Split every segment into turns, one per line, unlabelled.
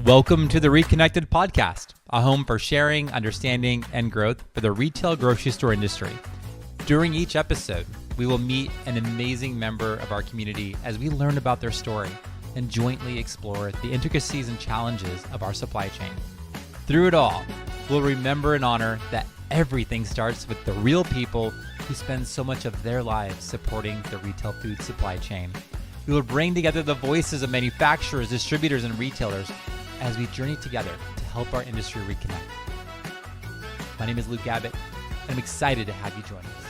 Welcome to the Reconnected podcast, a home for sharing, understanding, and growth for the retail grocery store industry. During each episode, we will meet an amazing member of our community as we learn about their story and jointly explore the intricacies and challenges of our supply chain. Through it all, we'll remember and honor that everything starts with the real people who spend so much of their lives supporting the retail food supply chain. We will bring together the voices of manufacturers, distributors, and retailers as we journey together to help our industry reconnect. My name is Luke Abbott, and I'm excited to have you join us.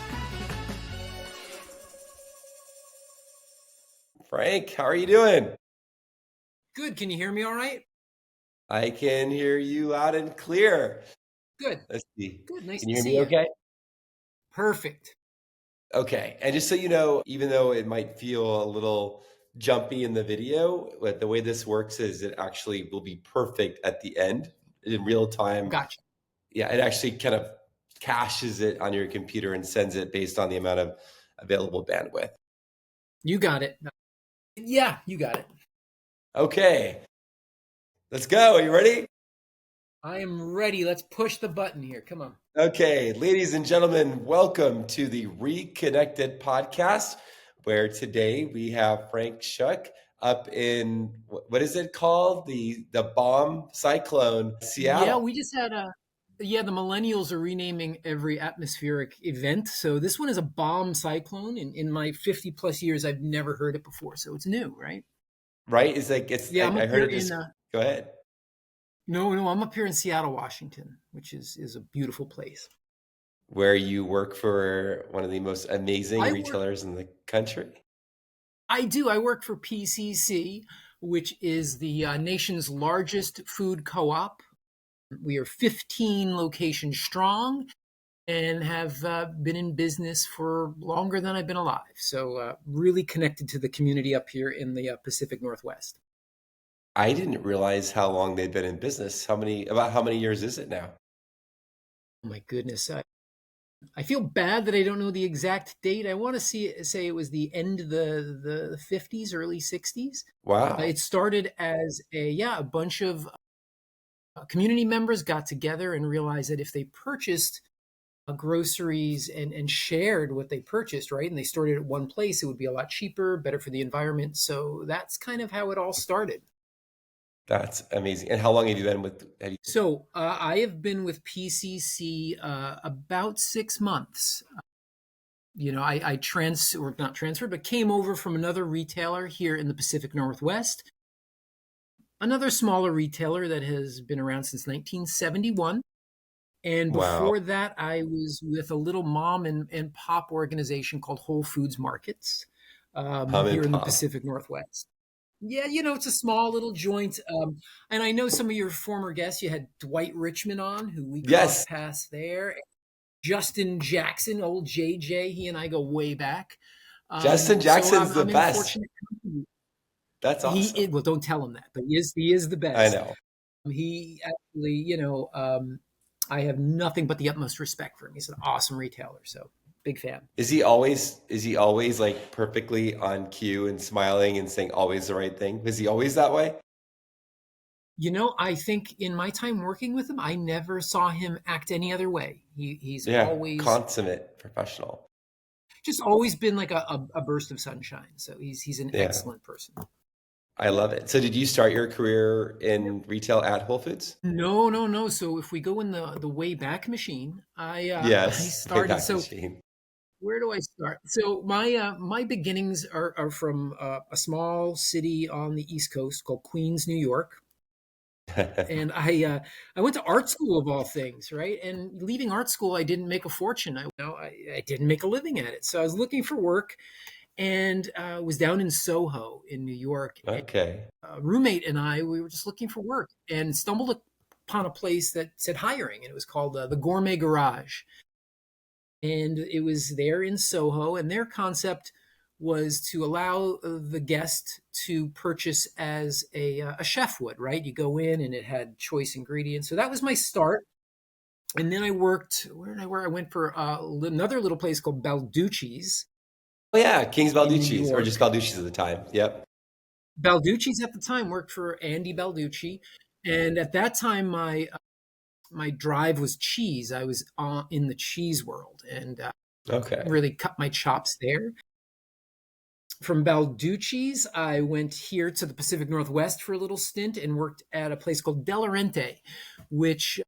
Frank, how are you doing?
Good. Can you hear me all right?
I can hear you loud and clear.
Good.
Let's see.
Good. Nice
Can you
to
hear
see
me
you.
okay?
Perfect.
Okay. And just so you know, even though it might feel a little jumpy in the video, but the way this works is it actually will be perfect at the end in real time.
Gotcha.
Yeah, it actually kind of caches it on your computer and sends it based on the amount of available bandwidth.
You got it. Yeah, you got it.
Okay. Let's go. Are you ready?
I am ready. Let's push the button here. Come on.
Okay, ladies and gentlemen, welcome to the Reconnected podcast, where today we have Frank Schuck up in, what is it called? The bomb cyclone, Seattle.
Yeah, we just had the millennials are renaming every atmospheric event. So this one is a bomb cyclone. In my 50 plus years, I've never heard it before. So it's new, right?
Right?
Yeah,
I heard it just, go ahead.
No, I'm up here in Seattle, Washington, which is a beautiful place.
Where you work for one of the most amazing retailers in the country?
I do. I work for PCC, which is the nation's largest food co-op. We are 15 locations strong and have been in business for longer than I've been alive. So really connected to the community up here in the Pacific Northwest.
I didn't realize how long they'd been in business. About how many years is it now?
Oh my goodness. I feel bad that I don't know the exact date. I want to say it was the end of the 50s, early 60s.
Wow.
It started as a bunch of community members got together and realized that if they purchased groceries and shared what they purchased, right, and they stored it at one place, it would be a lot cheaper, better for the environment. So that's kind of how it all started.
That's amazing. And how long have you been with?
So I have been with PCC about 6 months. I not transferred, but came over from another retailer here in the Pacific Northwest. Another smaller retailer that has been around since 1971. And before that, I was with a little mom and pop organization called Whole Foods Markets here in the Pacific Northwest. Yeah, it's a small little joint. And I know some of your former guests, you had Dwight Richmond on, who we crossed paths there. Justin Jackson, old JJ, he and I go way back.
Justin Jackson's the best. That's awesome.
Well, don't tell him that, but he is the best.
I know.
He actually, I have nothing but the utmost respect for him. He's an awesome retailer, so big fan.
Is he always like perfectly on cue and smiling and saying always the right thing? Is he always that way?
I think in my time working with him, I never saw him act any other way. He's always
consummate professional.
Just always been like a burst of sunshine. So he's an excellent person.
I love it. So did you start your career in retail at Whole Foods?
No. So if we go in the way back machine, I started.
Machine.
Where do I start? So my beginnings are from a small city on the East Coast called Queens, New York. And I went to art school of all things, right? And leaving art school, I didn't make a fortune. I didn't make a living at it. So I was looking for work and was down in Soho in New York.
Okay.
A roommate and we were just looking for work and stumbled upon a place that said hiring, and it was called the Gourmet Garage. And it was there in Soho, and their concept was to allow the guest to purchase as a chef would, right? You go in and it had choice ingredients. So that was my start. And then I worked, where did I work? I went for another little place called Balducci's.
Oh yeah, King's Balducci's, or just Balducci's at the time. Yep.
Balducci's at the time worked for Andy Balducci. And at that time, my drive was cheese. I was in the cheese world and
Okay.
really cut my chops there. From Balducci's, I went here to the Pacific Northwest for a little stint and worked at a place called Delarente, which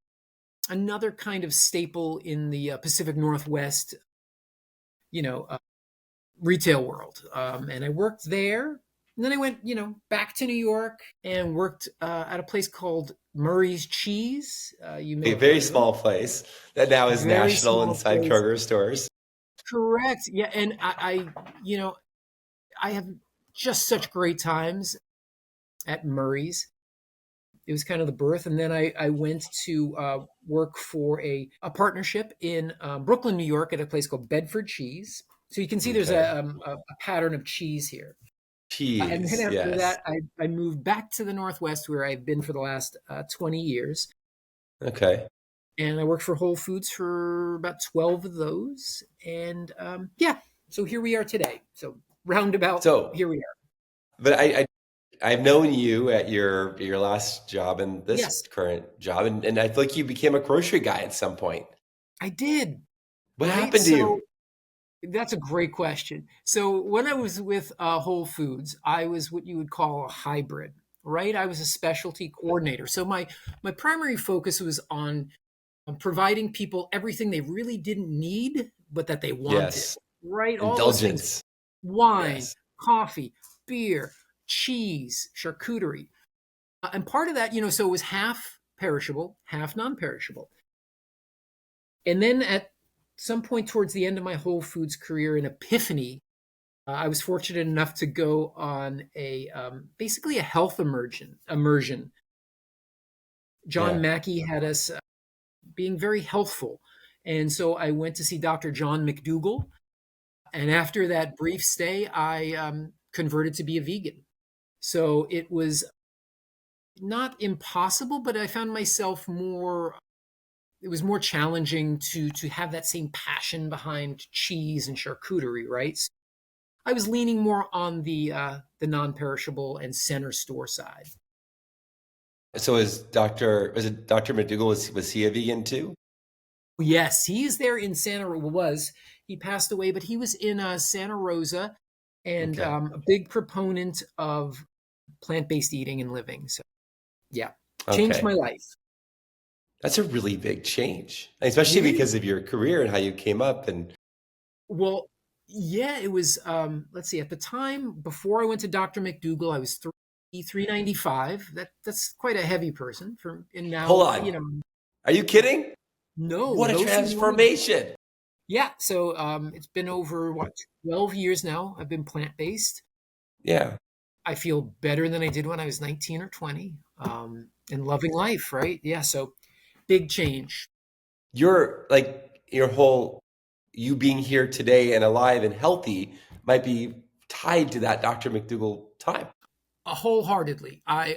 another kind of staple in the Pacific Northwest, you know, retail world. And I worked there. And then I went, back to New York and worked at a place called Murray's Cheese. You may
A
have
very
heard of it.
small place that now is
Very
national
small
inside
place.
Kroger stores.
Correct. Yeah. And I have just such great times at Murray's. It was kind of the birth. And then I went to work for a partnership in Brooklyn, New York at a place called Bedford Cheese. So you can see there's
Okay.
a pattern of cheese here. And then
Cheese,
after
yes.
that, I moved back to the Northwest where I've been for the last 20 years.
Okay.
And I worked for Whole Foods for about 12 of those. And yeah, so here we are today. So roundabout,
So,
here we are.
but I've known you at your last job and this
Yes,
current job, and I feel like you became a grocery guy at some point.
I did.
What
Right.
happened to
So
you?
that's a great question. So when I was with Whole Foods, I was what you would call a hybrid, right? I was a specialty coordinator. So my primary focus was on providing people everything they really didn't need, but that they wanted,
Yes.
right? All those things:
Indulgence.
wine,
Yes.
coffee, beer, cheese, charcuterie. And part of that, so it was half perishable, half non-perishable. And then at some point towards the end of my Whole Foods career, an epiphany. I was fortunate enough to go on a basically a health immersion. John
Yeah.
Mackey had us being very healthful, and so I went to see Dr. John McDougall. And after that brief stay, I converted to be a vegan. So it was not impossible, but I found myself more. It was more challenging to have that same passion behind cheese and charcuterie, right? So I was leaning more on the non-perishable and center store side.
So was it Dr. McDougall, was he a vegan too?
Yes, he's there in Santa Rosa. Was he passed away? But he was in Santa Rosa, and
Okay.
a big proponent of plant-based eating and living. So yeah, changed my
Okay.
life.
That's a really big change, especially
It is.
because of your career and how you came up and
Well, yeah, it was. Let's see. At the time before I went to Dr. McDougall, I was 395. That's quite a heavy person for. And
hold
now,
on. Are you kidding?
no,
What a
no seniority.
transformation.
Yeah, so it's been over what 12 years now. I've been plant-based.
Yeah.
I feel better than I did when I was 19 or 20. And loving life, right? Yeah, so big change.
Your whole you being here today and alive and healthy might be tied to that Dr. McDougall time.
Wholeheartedly. I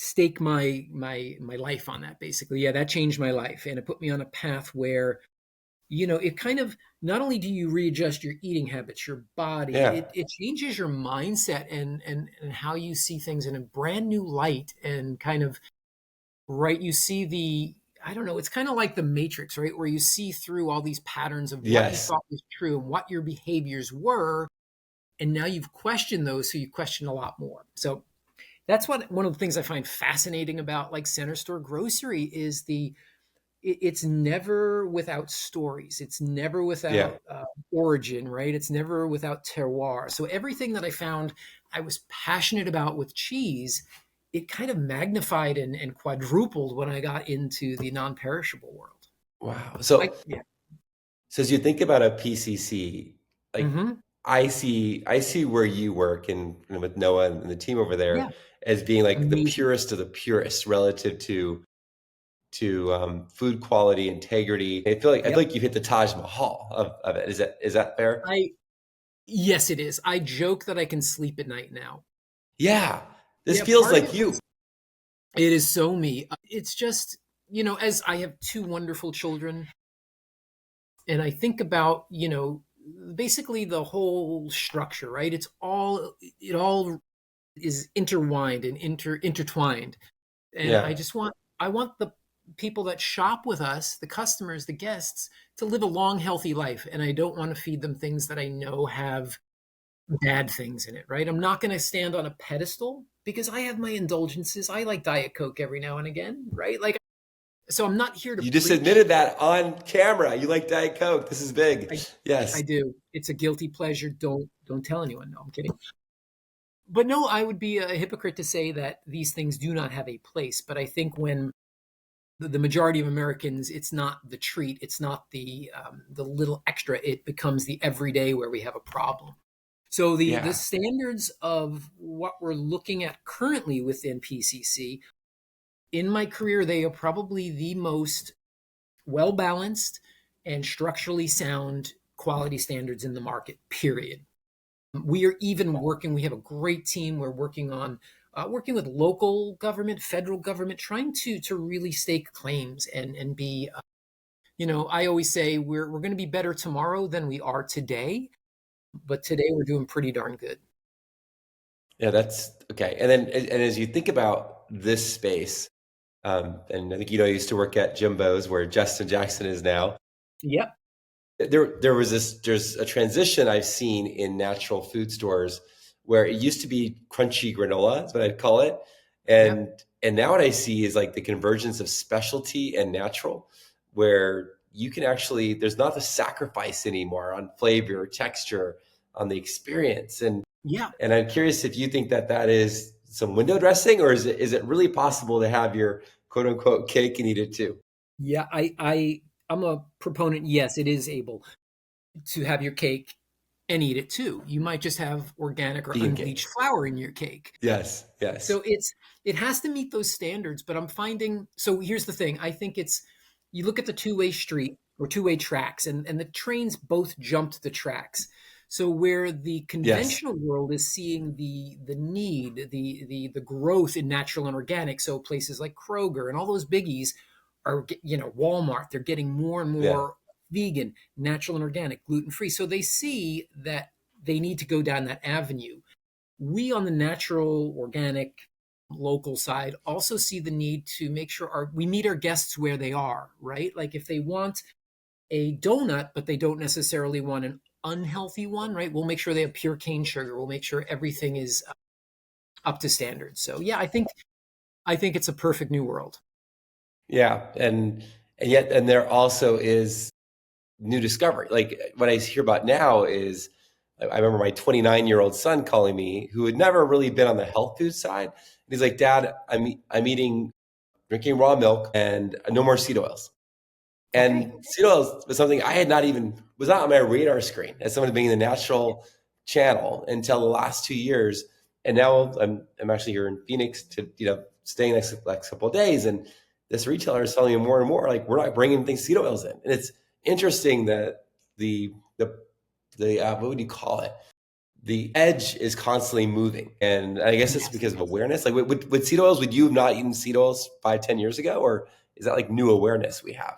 stake my life on that basically. Yeah, that changed my life and it put me on a path where it kind of not only do you readjust your eating habits, your body,
Yeah.
it changes your mindset and how you see things in a brand new light and kind of right. You see I don't know, it's kind of like the Matrix, right? Where you see through all these patterns of what you
Yes.
thought was true and what your behaviors were. And now you've questioned those, so you question a lot more. So that's one of the things I find fascinating about like center store grocery is it's never without stories. It's never
Yeah.
without origin, right? It's never without terroir. So everything that I found I was passionate about with cheese, it kind of magnified and quadrupled when I got into the non-perishable world.
Wow.
Like,
So
yeah.
so as you think about a PCC, like
Hmm.
I see where you work and with Noah and the team over
Yeah.
there as being like the
Amazing.
purest of the purest relative to food quality, integrity. I feel
Yep.
like you hit the Taj Mahal of it. Is that fair?
I, yes, it is. I joke that I can sleep at night now.
Yeah. This
Yeah.
feels
Part of
like
it
you.
was, it is so me. It's just, as I have two wonderful children, and I think about, basically the whole structure, right? It all is intertwined and intertwined. And
Yeah.
I want the people that shop with us, the customers, the guests, to live a long, healthy life. And I don't want to feed them things that I know have bad things in it, right? I'm not going to stand on a pedestal because I have my indulgences. I like Diet Coke every now and again, right? Like, so I'm not here to
You just
preach.
admitted that on camera. You like Diet Coke. This is big.
I, I
Yes.
do. It's a guilty pleasure. Don't tell anyone. No, I'm kidding. But no, I would be a hypocrite to say that these things do not have a place. But I think when the majority of Americans, it's not the treat, it's not the little extra. It becomes the everyday where we have a problem. So the
Yeah.
standards of what we're looking at currently within PCC, in my career, they are probably the most well balanced and structurally sound quality standards in the market. Period. We are even working. We have a great team. We're working on working with local government, federal government, trying to really stake claims and be. I always say we're going to be better tomorrow than we are today, but today we're doing pretty darn good.
Yeah, that's okay. And then, and as you think about this space, and I think I used to work at Jimbo's where Justin Jackson is now.
Yep.
There's a transition I've seen in natural food stores where it used to be crunchy granola, is what I'd call it.
Yep.
And now what I see is like the convergence of specialty and natural, where you can actually, there's not the sacrifice anymore on flavor, texture, on the experience.
Yeah.
And I'm curious if you think that that is some window dressing, or is it really possible to have your quote unquote cake and eat it too?
Yeah. I'm a proponent. Yes, it is able to have your cake and eat it too. You might just have organic or
Vegan
unbleached
cake.
flour in your cake.
Yes, yes.
So it has to meet those standards, but I'm finding, so here's the thing. I think it's, you look at the two-way street or two-way tracks, and the trains both jumped the tracks. So where the
Yes.
conventional world is seeing the need, the growth in natural and organic, so places like Kroger and all those biggies are, Walmart, they're getting more and
Yeah.
more vegan, natural and organic, gluten-free. So they see that they need to go down that avenue. We on the natural, organic, local side also see the need to make sure we meet our guests where they are, right? Like if they want a donut, but they don't necessarily want an unhealthy one, right? We'll make sure they have pure cane sugar. We'll make sure everything is up to standard. So yeah, I think it's a perfect new world.
Yeah. And yet, and there also is new discovery. Like what I hear about now is I remember my 29-year-old son calling me who had never really been on the health food side. And he's like, Dad, I'm eating, drinking raw milk and no more seed oils.
Okay.
And seed oils was something I had not even, was not on my radar screen as someone being in the natural channel until the last 2 years. And now I'm actually here in Phoenix to, staying next couple of days. And this retailer is telling me more and more, like, we're not bringing things seed oils in. And it's interesting that the what would you call it? The edge is constantly moving. And I guess it's
Yes.
because of awareness. Like with seed oils, would you have not eaten seed oils 5, 10 years ago? Or is that like new awareness we have?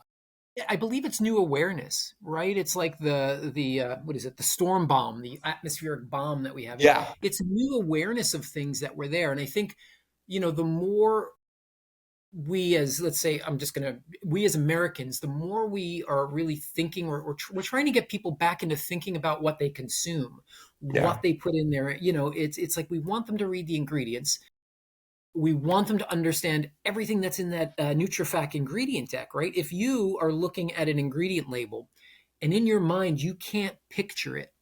I believe it's new awareness, right? It's like the what is it? The storm bomb, the atmospheric bomb that we have.
Yeah.
It's new awareness of things that were there, and I think the more we as, let's say, we as Americans, the more we are really thinking, we're trying to get people back into thinking about what they consume,
Yeah.
what they put in there. It's like we want them to read the ingredients. We want them to understand everything that's in that NutriFact ingredient deck, right? If you are looking at an ingredient label and in your mind you can't picture it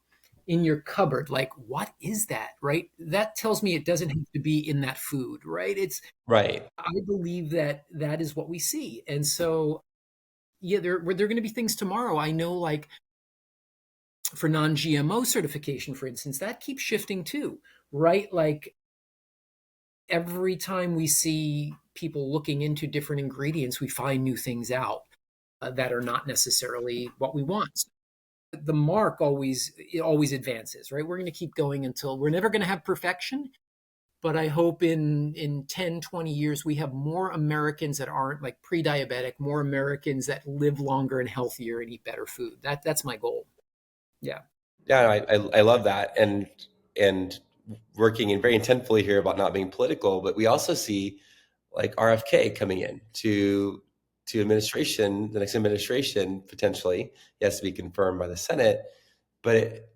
in your cupboard, like what is that, right? That tells me it doesn't have to be in that food, right?
Right.
I believe that that is what we see, and so yeah, there are going to be things tomorrow. I know, like for non-GMO certification, for instance, that keeps shifting too, right? Like every time we see people looking into different ingredients, we find new things out that are not necessarily what we want. The mark always advances, right? We're going to keep going until we're never going to have perfection. But I hope in 10, 20 years, we have more Americans that aren't like pre-diabetic, more Americans that live longer and healthier and eat better food. That's my goal. Yeah.
Yeah. I love that. And working and very intentfully here about not being political, but we also see like RFK coming in to administration, the next administration potentially. He has to be confirmed by the Senate, but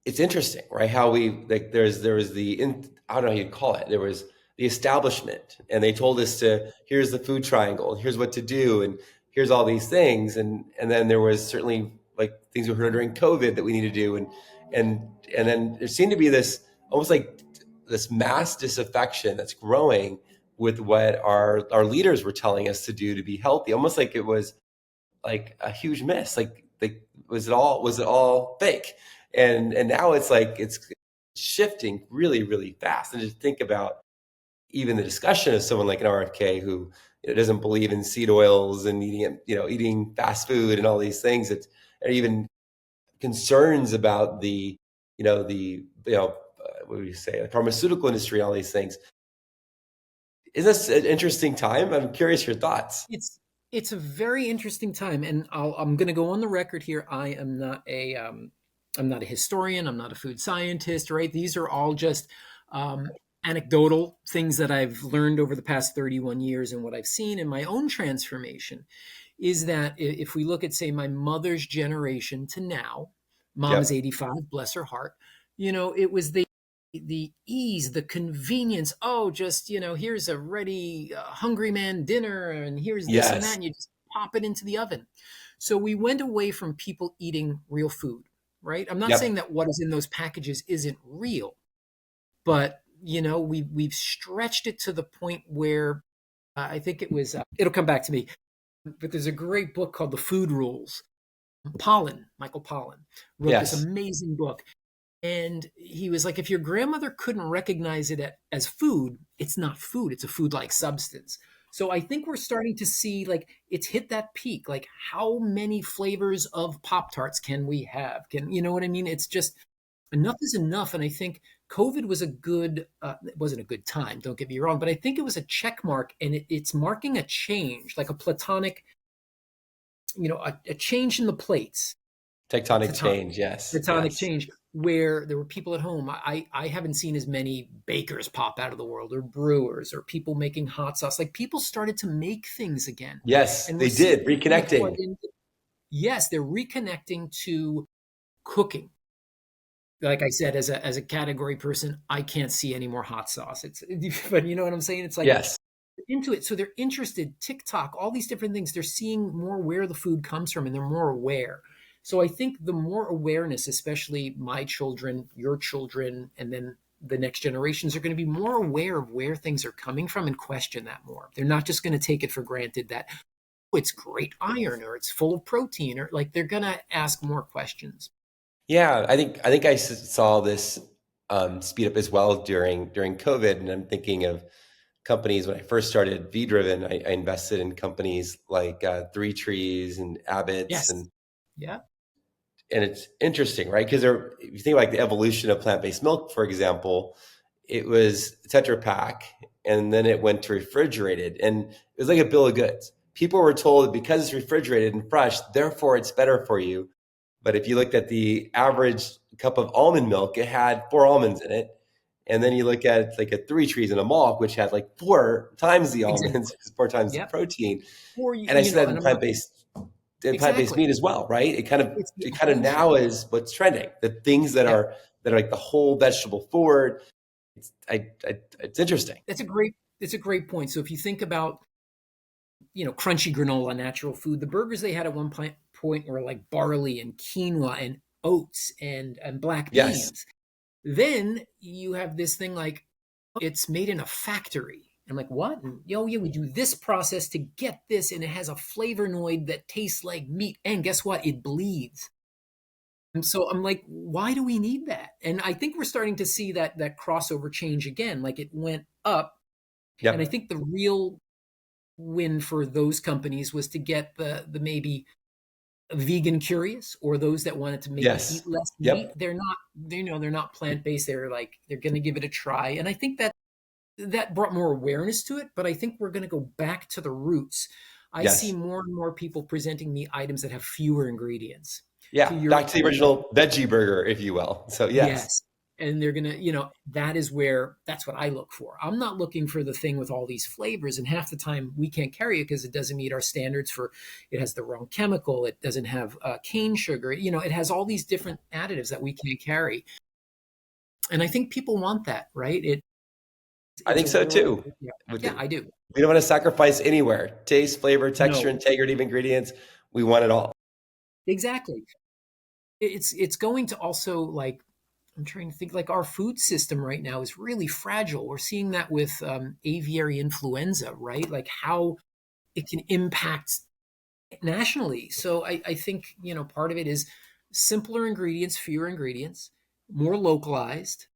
it's interesting, right? How we like there was I don't know how you'd call it. There was the establishment, and they told us to here's the food triangle, and here's what to do, and here's all these things, and then there was certainly like things we heard during COVID that we need to do, and and then there seemed to be this almost like this mass disaffection that's growing with what our leaders were telling us to do to be healthy, almost like it was like a huge miss. Like was it all fake? And now it's like it's shifting really, really fast. And just think about even the discussion of someone like an RFK who doesn't believe in seed oils and eating fast food and all these things. Or even concerns about what do you say, the pharmaceutical industry, all these things. Is this an interesting time? I'm curious your thoughts.
It's a very interesting time, and I'm going to go on the record here. I am not I'm not a historian. I'm not a food scientist, right? These are all just anecdotal things that I've learned over the past 31 years, and what I've seen in my own transformation is that if we look at, say, my mother's generation to now, mom is 85, bless her heart, it was the ease, the convenience. Oh, just, here's a ready hungry man dinner, and here's this and that, and you just pop it into the oven. So we went away from people eating real food, right? I'm not saying that what is in those packages isn't real, but we've stretched it to the point where I think it was it'll come back to me, but there's a great book called The Food Rules. Michael Pollan wrote this amazing book. And he was like, if your grandmother couldn't recognize it as food, it's not food. It's a food-like substance. So I think we're starting to see, like, it's hit that peak. Like, how many flavors of Pop-Tarts can we have? You know what I mean? It's just enough is enough. And I think COVID was it wasn't a good time, don't get me wrong, but I think it was a check mark, and it's marking a change, like a platonic, a change in the plates.
Tectonic change, yes.
Tectonic change, where there were people at home. I haven't seen as many bakers pop out of the world, or brewers, or people making hot sauce. Like, people started to make things again.
Yes, and they did. Reconnecting.
Yes, they're reconnecting to cooking. Like I said, as a category person, I can't see any more hot sauce. But you know what I'm saying? It's like,
yes,
into it. So they're interested. TikTok, all these different things. They're seeing more where the food comes from, and they're more aware. So I think the more awareness, especially my children, your children, and then the next generations, are going to be more aware of where things are coming from and question that more. They're not just going to take it for granted that it's great iron, or it's full of protein, or like, they're going to ask more questions.
Yeah, I think I saw this speed up as well during COVID, and I'm thinking of companies. When I first started V Driven, I invested in companies like Three Trees and Abbott's, and it's interesting, right? Because if you think like the evolution of plant-based milk, for example, it was Tetra Pak, and then it went to refrigerated, and it was like a bill of goods. People were told that because it's refrigerated and fresh, therefore it's better for you. But if you looked at the average cup of almond milk, it had 4 almonds in it. And then you look at like a Three Trees and a Malk, which had like 4 times the almonds, 4 times the protein. And I said that in plant-based meat as well, right? It kind of now is what's trending. The things that are like the whole vegetable forward. It's interesting.
It's a great point. So if you think about, crunchy granola, natural food, the burgers they had at one point were like barley and quinoa and oats and black beans. Then you have this thing like, it's made in a factory. I'm like, what? And, we do this process to get this, and it has a flavonoid that tastes like meat. And guess what? It bleeds. And so I'm like, why do we need that? And I think we're starting to see that crossover change again. Like, it went up. Yep. And I think the real win for those companies was to get the maybe vegan curious, or those that wanted to maybe eat less meat. They're not plant-based. They're going to give it a try. And I think that brought more awareness to it, but I think we're going to go back to the roots. I see more and more people presenting me items that have fewer ingredients.
Yeah, back to the original veggie burger, if you will. So yes.
And they're gonna, that's what I look for. I'm not looking for the thing with all these flavors, and half the time we can't carry it because it doesn't meet our standards for, it has the wrong chemical, it doesn't have cane sugar, it has all these different additives that we can't carry. And I think people want that, right?
I
It's
think
a
so
real,
too.
yeah,
With
yeah,
the-
I do.
We don't want to sacrifice anywhere. Taste, flavor, texture,
No,
integrity of ingredients. We want it all.
exactly. It's going to also, like, I'm trying to think, like, our food system right now is really fragile. We're seeing that with aviary influenza, right? Like how it can impact nationally. So I think, part of it is simpler ingredients, fewer ingredients, more localized,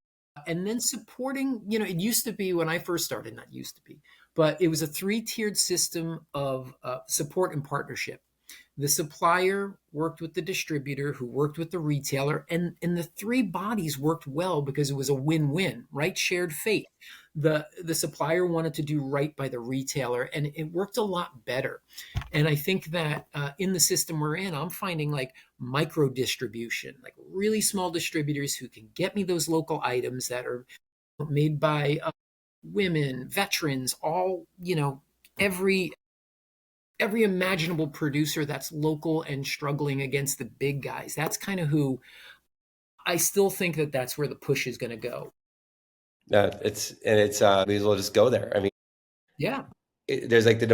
and then supporting, it used to be when I first started, not used to be, but it was a three-tiered system of support and partnership. The supplier worked with the distributor, who worked with the retailer, and the three bodies worked well because it was a win-win, right? Shared fate. The supplier wanted to do right by the retailer, and it worked a lot better. And I think that in the system we're in, I'm finding like micro distribution, like really small distributors who can get me those local items that are made by women, veterans, all, every imaginable producer that's local and struggling against the big guys. That's kind of who I still think that that's where the push is going to go.
May as well just go there. I mean,
Yeah.
there's like so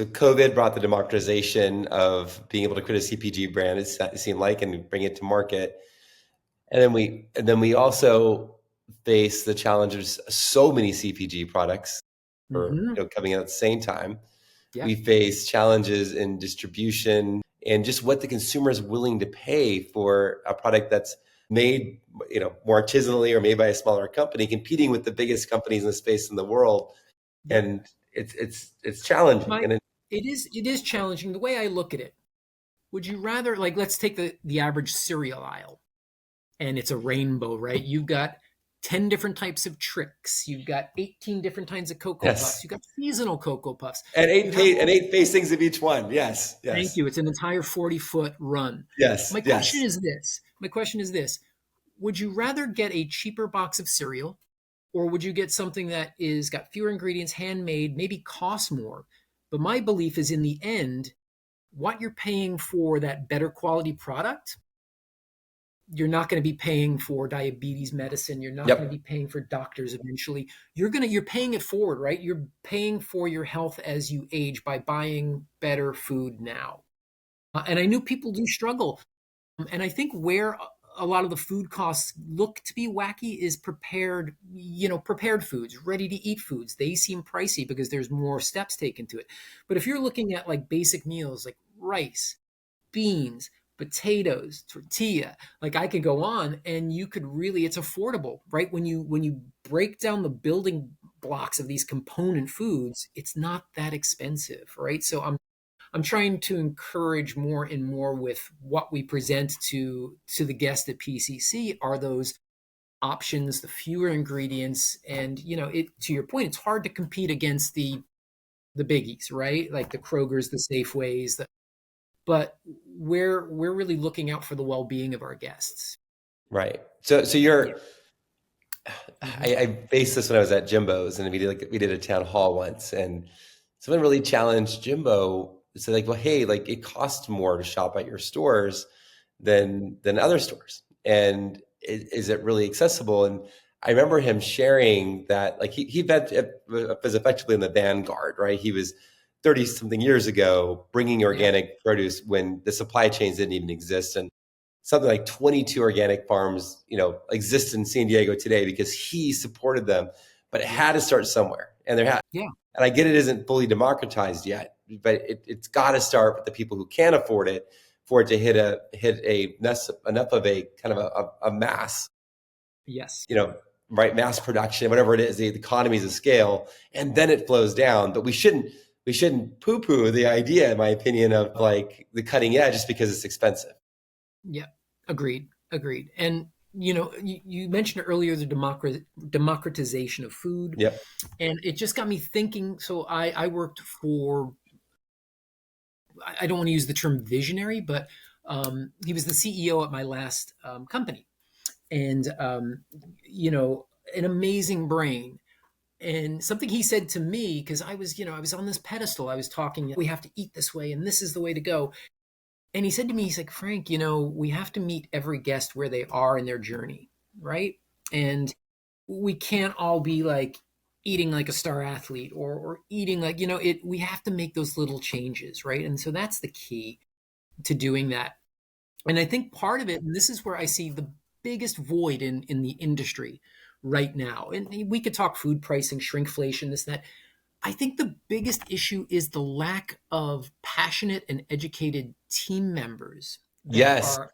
COVID brought the democratization of being able to create a CPG brand, it seemed like, and bring it to market. And then we also face the challenge of so many CPG products coming out at the same time.
Yeah.
We face challenges in distribution and just what the consumer is willing to pay for a product that's made, more artisanally or made by a smaller company, competing with the biggest companies in the space in the world.
Yep.
And it's challenging. And
It is challenging. The way I look at it, would you rather, like, let's take the average cereal aisle, and it's a rainbow, right? You've got 10 different types of tricks. You've got 18 different kinds of Cocoa Puffs.
yes,
You've got seasonal Cocoa Puffs.
and
You have all,
eight facings of each one. Yes,
thank
yes,
you. It's an entire 40-foot run.
yes,
My question
yes.
is this. My question is this. Would you rather get a cheaper box of cereal, or would you get something that is got fewer ingredients, handmade, maybe costs more? But my belief is, in the end, what you're paying for that better quality product, you're not going to be paying for diabetes medicine. You're not going to be
Yep.
paying for doctors eventually. You're paying it forward, right? You're paying for your health as you age by buying better food now. And I knew people do struggle. And I think where a lot of the food costs look to be wacky is prepared foods, ready to eat foods. They seem pricey because there's more steps taken to it. But if you're looking at like basic meals like rice, beans, potatoes, tortilla, like I could go on, and you could really, it's affordable, right? When you break down the building blocks of these component foods, it's not that expensive, right? So I'm trying to encourage more and more with what we present to the guest at PCC are those options, the fewer ingredients, and it, to your point, it's hard to compete against the biggies, right? Like the Krogers, the Safeways, but we're really looking out for the well-being of our guests.
Right. So
Yeah.
you're
Hmm.
I faced this when I was at Jimbo's, and we did a town hall once, and someone really challenged Jimbo. Said like, well, hey, like it costs more to shop at your stores than other stores, and is it really accessible? And I remember him sharing that like was effectively in the vanguard, right? He was 30 something years ago bringing
Yeah.
organic produce when the supply chains didn't even exist, and something like 22 organic farms, exist in San Diego today because he supported them, but it
Yeah.
had to start somewhere.
Yeah.
And I get it isn't fully democratized yet, but it's got to start with the people who can afford it for it to enough of a kind of a mass,
Yes.
right? Mass production, whatever it is, the economies of scale, and then it flows down. But we shouldn't poo-poo the idea, in my opinion, of like the cutting edge just because it's expensive.
Yeah. Agreed. And you mentioned earlier the democratization of food,
Yep.
and it just got me thinking. So I worked for, I don't want to use the term visionary, but he was the CEO at my last company. and an amazing brain. And something he said to me, because I was on this pedestal, I was talking, we have to eat this way, and this is the way to go. And he said to me, he's like, Frank, we have to meet every guest where they are in their journey, right? And we can't all be like eating like a star athlete, or eating like, we have to make those little changes, right? And so that's the key to doing that. And I think part of it, and this is where I see the biggest void in the industry right now. And we could talk food pricing, shrinkflation, this, that. I think the biggest issue is the lack of passionate and educated team members that
Yes.
are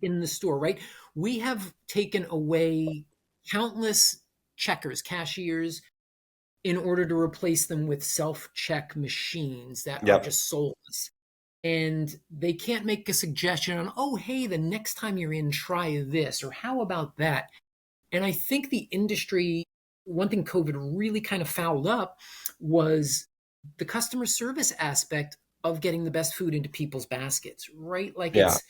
in the store, right? We have taken away countless checkers, cashiers, in order to replace them with self-check machines that are
Yep.
just soulless. And they can't make a suggestion on, oh, hey, the next time you're in, try this, or how about that? And I think the industry, one thing COVID really kind of fouled up was the customer service aspect of getting the best food into people's baskets, right? Like,
Yeah.
it's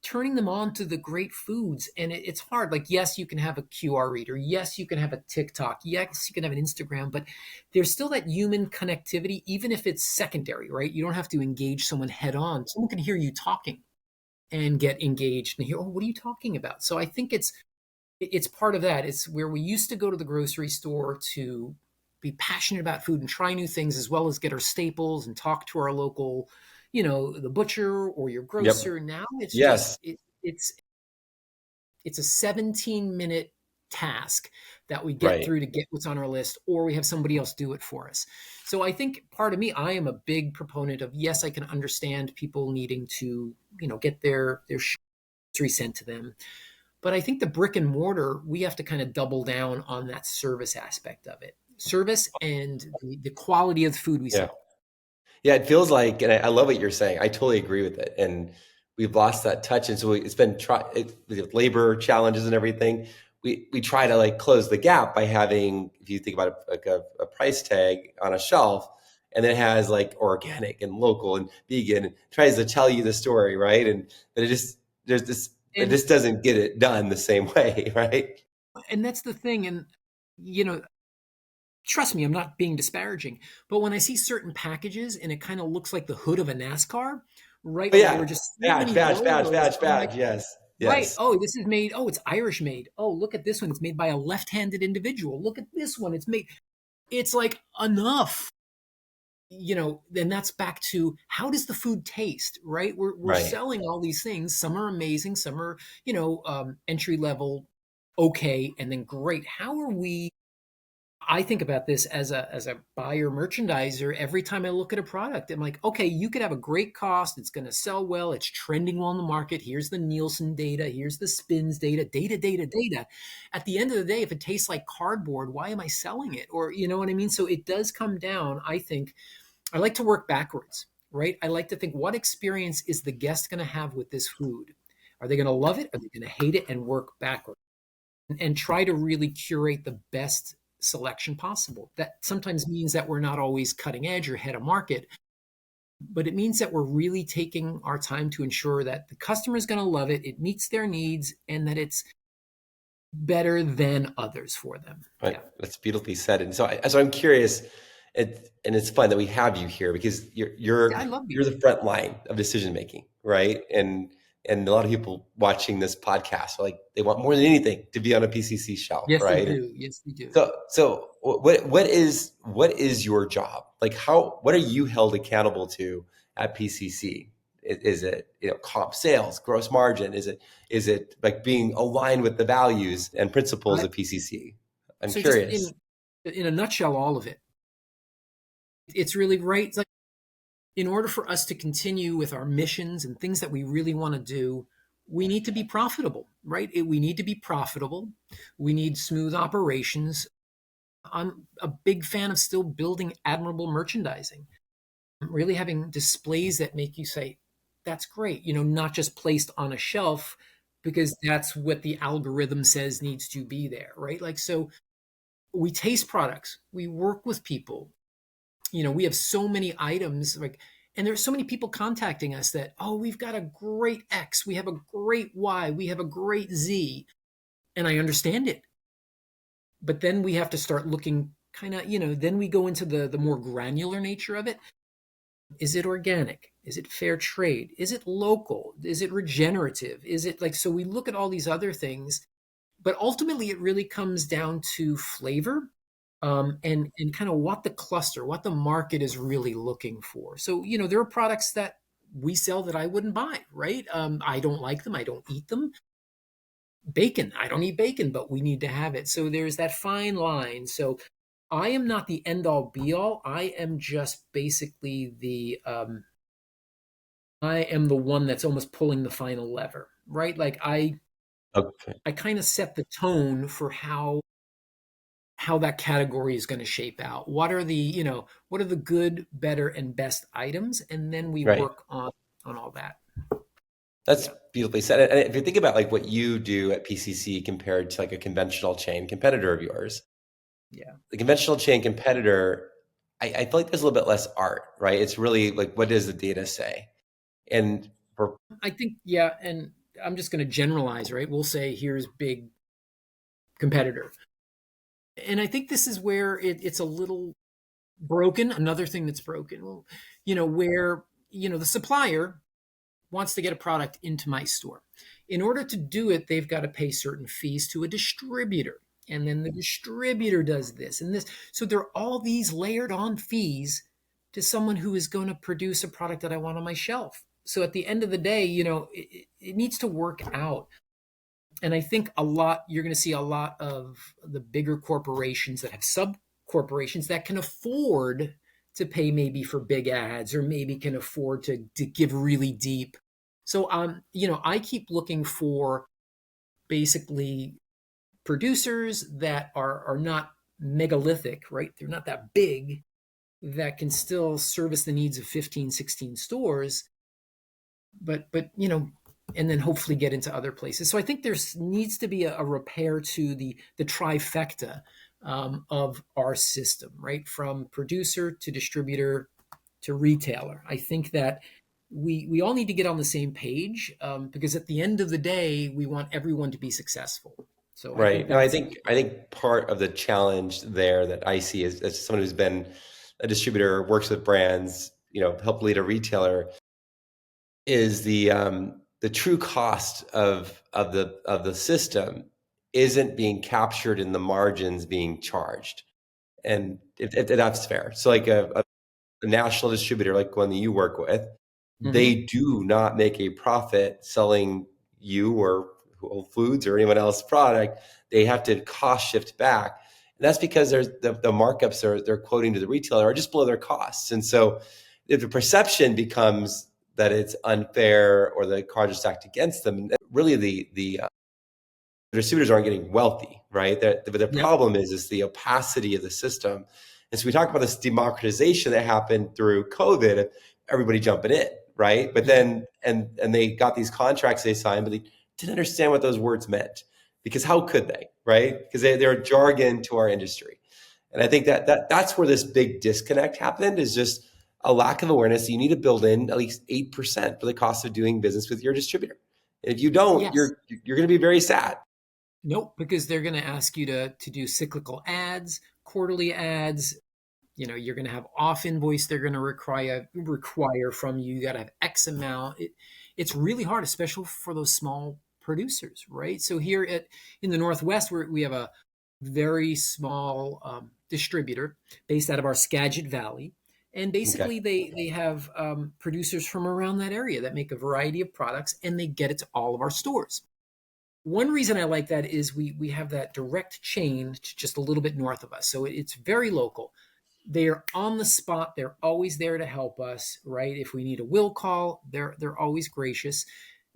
turning them on to the great foods. And it's hard. Like, yes, you can have a QR reader. Yes, you can have a TikTok. Yes, you can have an Instagram, but there's still that human connectivity, even if it's secondary, right? You don't have to engage someone head on. Someone can hear you talking and get engaged and hear, oh, what are you talking about? So I think it's part of that. It's where we used to go to the grocery store to be passionate about food and try new things, as well as get our staples and talk to our local, the butcher or your
Yep.
grocer. Now it's just
Yes.
it's a 17-minute task that we get
Right.
through to get what's on our list, or we have somebody else do it for us. So I think part of me, I am a big proponent of, yes, I can understand people needing to, get their grocery sent to them. But I think the brick and mortar, we have to kind of double down on that service aspect of it. Service and the quality of the food we
Yeah.
sell.
Yeah, it feels like, and I love what you're saying. I totally agree with it. And we've lost that touch. And so it's been with labor challenges and everything. We try to like close the gap by having, if you think about it, like a price tag on a shelf, and then it has like organic and local and vegan, and tries to tell you the story, right? And but it
And
just doesn't get it done the same way, right?
and that's the thing. And you know, trust me, I'm not being disparaging, but when I see certain packages and it kind of looks like the hood of a NASCAR, right?
But
Like there were
yeah,
just so
badge,
many
badge, badge,
logos.
badge,
I'm like,
badge. Yes,
right.
yes,
Oh, this is made. Oh, it's Irish made. Oh, look at this one. It's made by a left-handed individual. Look at this one. It's made. It's like, enough. Then that's back to, how does the food taste, right? We're
right.
selling all these things. Some are amazing. Some are, entry level, okay, and then great. How are we? I think about this as a buyer merchandiser. Every time I look at a product, I'm like, okay, you could have a great cost. It's going to sell well. It's trending well in the market. Here's the Nielsen data. Here's the spins data, data. At the end of the day, if it tastes like cardboard, why am I selling it? Or, you know what I mean? So it does come down. I think I like to work backwards, right? I like to think, what experience is the guest going to have with this food? Are they going to love it? Are they going to hate it? And work backwards and try to really curate the best selection possible. That sometimes means that we're not always cutting edge or head of market, but it means that we're really taking our time to ensure that the customer is going to love it, it meets their needs, and that it's better than others for them.
Right.
Yeah.
That's beautifully said. And so I'm curious, and it's fun that we have you here because
I love you.
you're the front line of decision making, right? And a lot of people watching this podcast are like, they want more than anything to be on a PCC shelf,
Yes, they
right?
do. Yes, they do.
So what is your job? Like what are you held accountable to at PCC? Is it, comp sales, gross margin? Is it like being aligned with the values and principles
I,
of PCC? I'm
so just
curious.
in a nutshell, all of it. It's really right. It's like, in order for us to continue with our missions and things that we really want to do, we need to be profitable, right? We need to be profitable. We need smooth operations. I'm a big fan of still building admirable merchandising, really having displays that make you say, that's great, not just placed on a shelf because that's what the algorithm says needs to be there, right? Like, so we taste products, we work with people, we have so many items, like, and there's so many people contacting us that, oh, we've got a great X, we have a great Y, we have a great Z. and I understand it. But then we have to start looking kind of, then we go into the more granular nature of it. Is it organic? Is it fair trade? Is it local? Is it regenerative? Is it like, so we look at all these other things, but ultimately it really comes down to flavor, and kind of what the cluster, what the market is really looking for. So, there are products that we sell that I wouldn't buy, right? I don't like them. I don't eat them. Bacon, I don't eat bacon, but we need to have it. So there's that fine line. So I am not the end all be all. I am just basically I am the one that's almost pulling the final lever, right? Like
Okay.
I kind of set the tone for how that category is going to shape out. What are the good, better, and best items? And then we
Right.
work on all that.
That's
Yeah.
beautifully said. And if you think about like what you do at PCC compared to like a conventional chain competitor of yours,
Yeah.
the conventional chain competitor, I feel like there's a little bit less art, right? It's really like, what does the data say? And for
I think, yeah. And I'm just going to generalize, right? We'll say here's big competitor. And I think this is where it's a little broken. Another thing that's broken, well, where, the supplier wants to get a product into my store. In order to do it, they've got to pay certain fees to a distributor. And then the distributor does this and this. So there are all these layered on fees to someone who is going to produce a product that I want on my shelf. So at the end of the day, it needs to work out. And I think you're going to see a lot of the bigger corporations that have sub corporations that can afford to pay maybe for big ads, or maybe can afford to give really deep. So, I keep looking for basically producers that are not megalithic, right? They're not that big, that can still service the needs of 15, 16 stores, but and then hopefully get into other places. So I think there's needs to be a repair to the trifecta, of our system, right? From producer to distributor to retailer. I think that we all need to get on the same page, because at the end of the day, we want everyone to be successful. So I think
right. No, I
that's
think I think part of the challenge there that I see is as someone who's been a distributor, works with brands, help lead a retailer, is the true cost of the system isn't being captured in the margins being charged. And if that's fair. So like a national distributor like one that you work with, they
Mhm.
do not make a profit selling you or Whole Foods or anyone else's product. They have to cost shift back. And that's because there's the markups they're quoting to the retailer are just below their costs. And so if the perception becomes that it's unfair or the cards are stacked against them, really the distributors aren't getting wealthy, right? The
Yep.
problem is the opacity of the system. And so we talk about this democratization that happened through COVID, everybody jumping in, right? But
Yep.
then and they got these contracts they signed, but they didn't understand what those words meant. Because how could they, right? Because they're jargon to our industry. And I think that's where this big disconnect happened, is just a lack of awareness. You need to build in at least 8% for the cost of doing business with your distributor. And if you don't,
Yes.
you're going to be very sad.
Nope, because they're going to ask you to do cyclical ads, quarterly ads. You're going to have off invoice. They're going to require from you. You got to have X amount. It's really hard, especially for those small producers, right? So here in the Northwest, we have a very small, distributor based out of our Skagit Valley, and
Okay.
basically they have, producers from around that area that make a variety of products, and they get it to all of our stores. One reason I like that is we have that direct chain to just a little bit north of us, so it's very local. They are on the spot. They're always there to help us, right? If we need a will call, they're always gracious.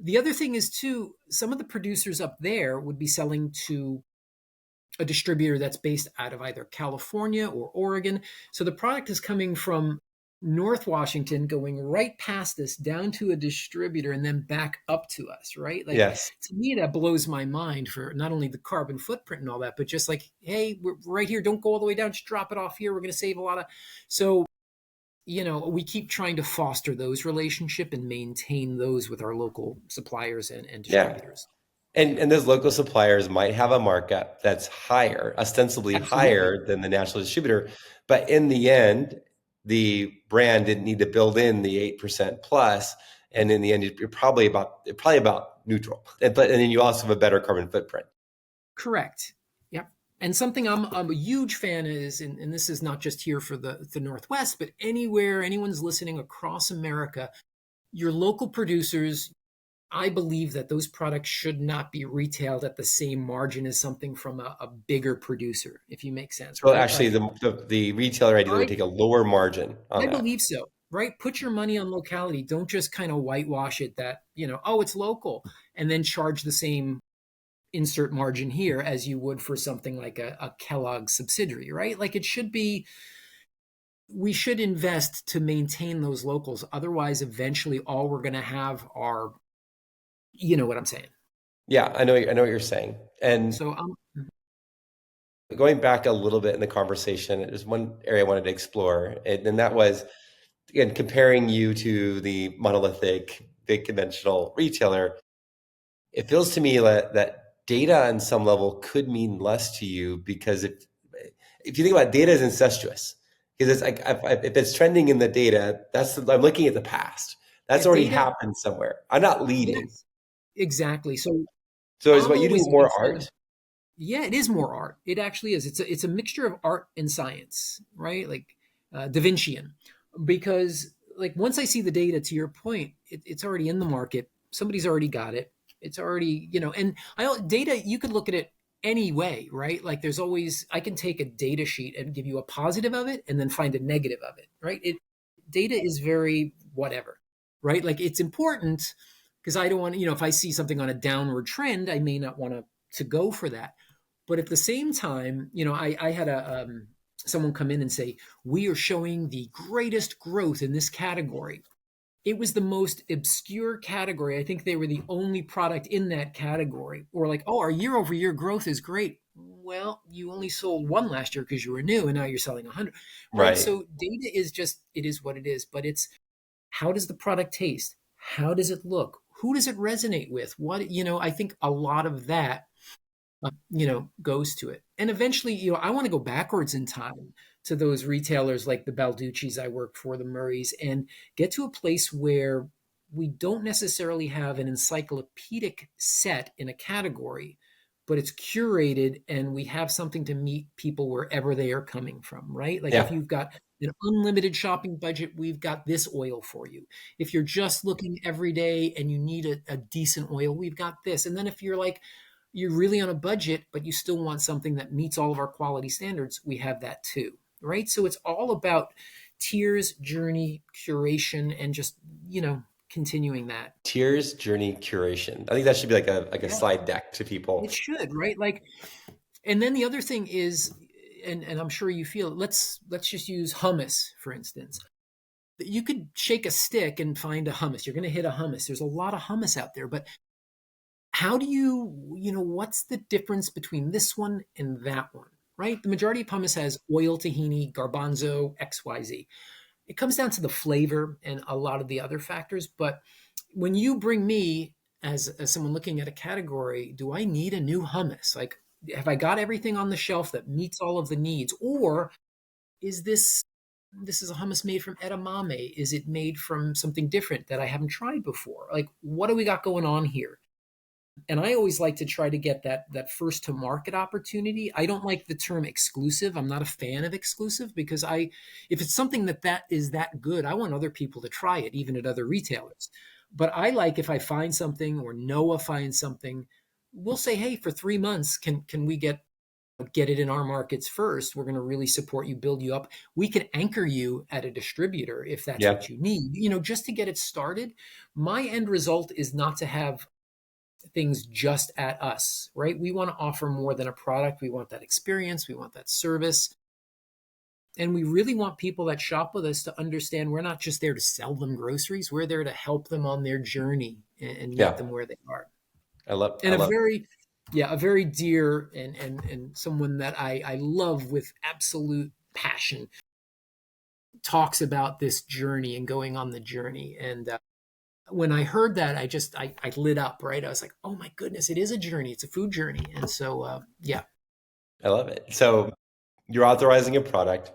The other thing is too, some of the producers up there would be selling to a distributor that's based out of either California or Oregon. So the product is coming from North Washington, going right past us down to a distributor and then back up to us, right? Like,
Yes.
to me, that blows my mind, for not only the carbon footprint and all that, but just like, hey, we're right here. Don't go all the way down. Just drop it off here. We're going to save a lot of. So, we keep trying to foster those relationship and maintain those with our local suppliers and
Yeah.
distributors.
And those local suppliers might have a markup that's higher, ostensibly
Absolutely.
higher than the national distributor. But in the end, the brand didn't need to build in the 8% plus. And in the end, you're probably about neutral. And then you also have a better carbon footprint.
Correct. Yep. And something I'm a huge fan is, and this is not just here for the Northwest, but anywhere anyone's listening across America, your local producers, I believe that those products should not be retailed at the same margin as something from a bigger producer, if you make sense,
So
right?
actually,
Like
the retailer ideally would
I
take a lower margin on
I
that.
believe so, right? Put your money on locality. Don't just kind of whitewash it that, oh, it's local, and then charge the same insert margin here as you would for something like a Kellogg subsidiary, right? Like it should be, we should invest to maintain those locals. Otherwise, eventually all we're going to have are, you know what I'm saying.
Yeah, I know what you're saying. And
So
going back a little bit in the conversation, there's one area I wanted to explore, and that was, again, comparing you to the monolithic, big conventional retailer. It feels to me that data on some level could mean less to you because if you think about it, data is incestuous because it's like if it's trending in the data, I'm looking at the past.
yeah,
That's already
data,
happened somewhere. I'm not leading.
yes, exactly. So
So is
I'm
what you do
always a big
more
fan.
art?
Yeah, it is more art. It actually is. It's a mixture of art and science, right? Like Da Vincian, because like once I see the data, to your point, it's already in the market. Somebody's already got it. It's already, and data, you could look at it any way, right? Like there's always, I can take a data sheet and give you a positive of it and then find a negative of it, right? Data is very whatever, right? Like it's important because I don't want, if I see something on a downward trend, I may not want to go for that. But at the same time, I had someone come in and say, we are showing the greatest growth in this category. It was the most obscure category. I think they were the only product in that category. Or like, oh, our year over year growth is great. Well, you only sold one last year because you were new and now you're selling 100. Right.
Right.
So data is just, it is what it is. But it's, how does the product taste? How does it look? Who does it resonate with? I think a lot of that goes to it. And eventually, I want to go backwards in time to those retailers like the Balducci's I worked for, the Murrays, and get to a place where we don't necessarily have an encyclopedic set in a category, but it's curated and we have something to meet people wherever they are coming from, right? Like if
Yeah.
you've got an unlimited shopping budget, we've got this oil for you. If you're just looking every day and you need a decent oil, we've got this. And then if you're like, you're really on a budget, but you still want something that meets all of our quality standards, we have that too, right? So it's all about tiers, journey, curation, and just, continuing that.
Tiers, journey, curation. I think that should be like a
Yeah,
slide deck to
it
people.
should, right? Like, and then the other thing is, and I'm sure you feel it, let's just use hummus, for instance. You could shake a stick and find a hummus. You're going to hit a hummus. There's a lot of hummus out there, but how do what's the difference between this one and that one, right? The majority of hummus has oil, tahini, garbanzo, XYZ. It comes down to the flavor and a lot of the other factors. But when you bring me as someone looking at a category, do I need a new hummus? Like, have I got everything on the shelf that meets all of the needs? Or is this is a hummus made from edamame? Is it made from something different that I haven't tried before? Like, what do we got going on here? And I always like to try to get that first to market opportunity. I don't like the term exclusive. I'm not a fan of exclusive because if it's something that is that good, I want other people to try it, even at other retailers. But I like if I find something or Noah finds something, we'll say, hey, for 3 months, can we get it in our markets first? We're going to really support you, build you up. We can anchor you at a distributor if that's
Yeah.
what you need, just to get it started. My end result is not to have things just at us, right? We want to offer more than a product. We want that experience. We want that service. And we really want people that shop with us to understand we're not just there to sell them groceries. We're there to help them on their journey and meet
Yeah.
them where they are.
I love I
And
love
a very dear and someone that I love with absolute passion talks about this journey and going on the journey. And when I heard that, I lit up, right? I was like, oh my goodness, it is a journey. It's a food journey. And so, yeah.
I love it. So you're authorizing a product,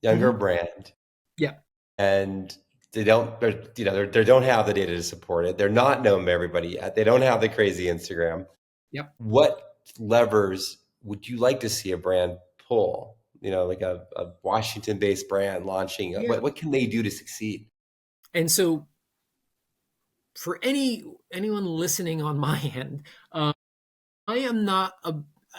younger
Hmm.
brand,
Yeah.
and they don't have the data to support it. They're not known by everybody yet. They don't have the crazy Instagram.
Yep.
What levers would you like to see a brand pull? Like a Washington-based brand launching.
Yeah.
What can they do to succeed?
And so for anyone listening on my end, I am not a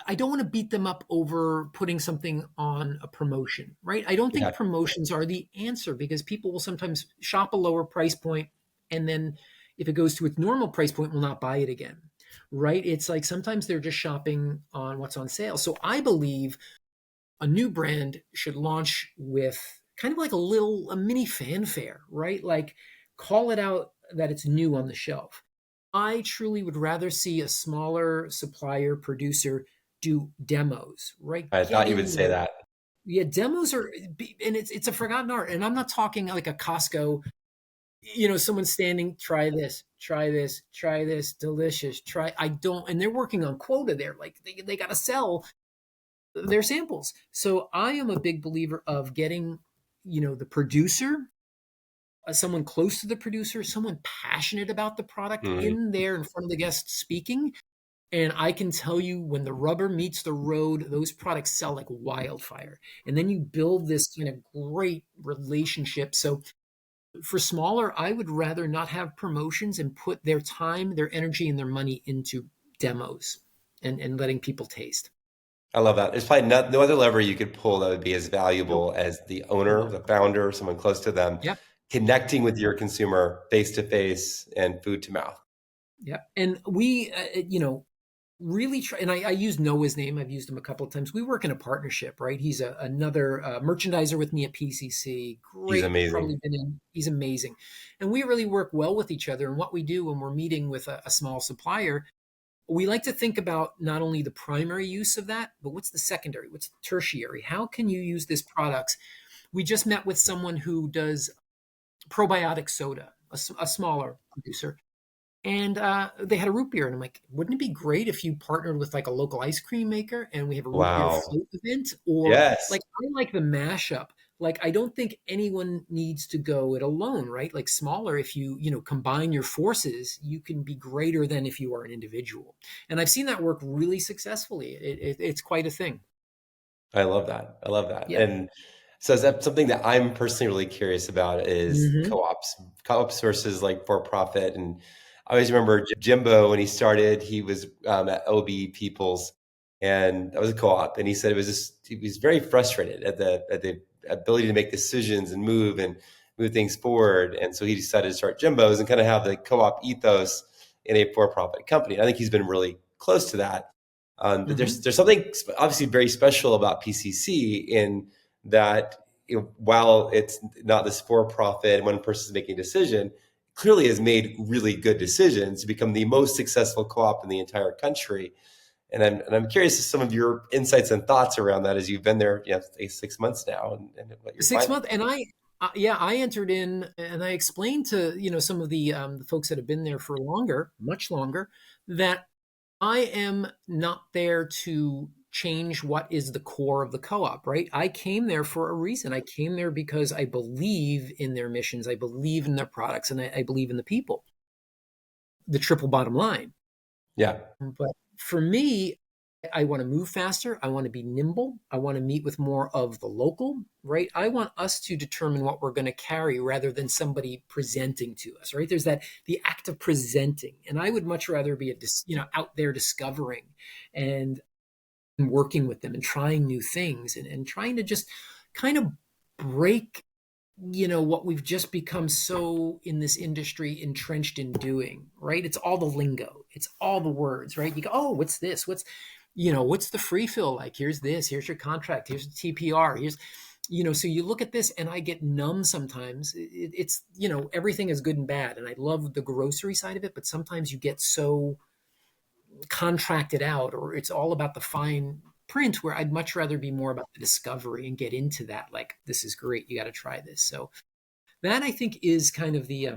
I don't want to beat them up over putting something on a promotion, right? I don't
Yeah,
think promotions are the answer because people will sometimes shop a lower price point and then if it goes to its normal price point will not buy it again. Right? It's like sometimes they're just shopping on what's on sale. So I believe a new brand should launch with kind of like a mini fanfare, right? Like call it out that it's new on the shelf. I truly would rather see a smaller supplier producer do demos, right?
I
Get
thought you would
in
say
there.
that.
Yeah, demos are, and it's a forgotten art. And I'm not talking like a Costco, someone standing, try this, try this, delicious, try. I don't, and they're working on quota there. Like they got to sell their samples. So I am a big believer of getting, the producer, someone close to the producer, someone passionate about the product
Mhm.
in there in front of the guest speaking. And I can tell you when the rubber meets the road, those products sell like wildfire. And then you build this kind of great relationship. So for smaller, I would rather not have promotions and put their time, their energy, and their money into demos and letting people taste.
I love that. There's probably no other lever you could pull that would be as
Nope.
valuable as the owner,
No.
the founder, someone close to them,
Yep.
connecting with your consumer face to face and food to mouth.
Yep. And we, really try. And I use Noah's name. I've used him a couple of times. We work in a partnership, right? He's another merchandiser with me at PCC.
He's
Great,
amazing.
probably been in. He's amazing, and we really work well with each other. And what we do when we're meeting with a small supplier, we like to think about not only the primary use of that, but what's the secondary, what's the tertiary? How can you use this products? We just met with someone who does probiotic soda, a smaller producer, and they had a root beer, and I'm like, wouldn't it be great if you partnered with like a local ice cream maker and we have a root beer
Wow.
float event? Or
Yes.
like I like the mashup. Like I don't think anyone needs to go it alone, right? Like smaller, if you combine your forces, you can be greater than if you are an individual. And I've seen that work really successfully. It's quite a thing.
I love that. I love that.
Yeah.
And so is that something that I'm personally really curious about is
Hmm.
co-ops versus like for profit. And I always remember Jimbo when he started, he was at OB Peoples, and that was a co-op. And he said he was very frustrated at the ability to make decisions and move things forward. And so he decided to start Jimbo's and kind of have the co-op ethos in a for-profit company. And I think he's been really close to that. But
Hmm.
there's something obviously very special about PCC in that while it's not this for-profit and one person is making a decision, clearly has made really good decisions to become the most successful co-op in the entire country. And I'm curious to some of your insights and thoughts around that as you've been there, 6 months now, and what you're
Six
finding.
month, and yeah, I entered in and I explained to some of the folks that have been there for longer, much longer, that I am not there to change what is the core of the co-op, right? I came there for a reason. I came there because I believe in their missions, I believe in their products, and I believe in the people. The triple bottom line.
Yeah,
But for me, I want to move faster. I want to be nimble. I want to meet with more of the local, right? I want us to determine what we're going to carry rather than somebody presenting to us, right? There's the act of presenting. And I would much rather be out there discovering and working with them and trying new things and trying to just kind of break what we've just become so in this industry entrenched in doing, right? It's all the lingo, it's all the words, right? You go, oh, what's this, what's the free fill like, here's this, here's your contract, here's the TPR, here's so you look at this and I get numb sometimes. It's everything is good and bad, and I love the grocery side of it, but sometimes you get so contracted out, or it's all about the fine print, where I'd much rather be more about the discovery and get into that, like, this is great, you got to try this. So that I think is kind of the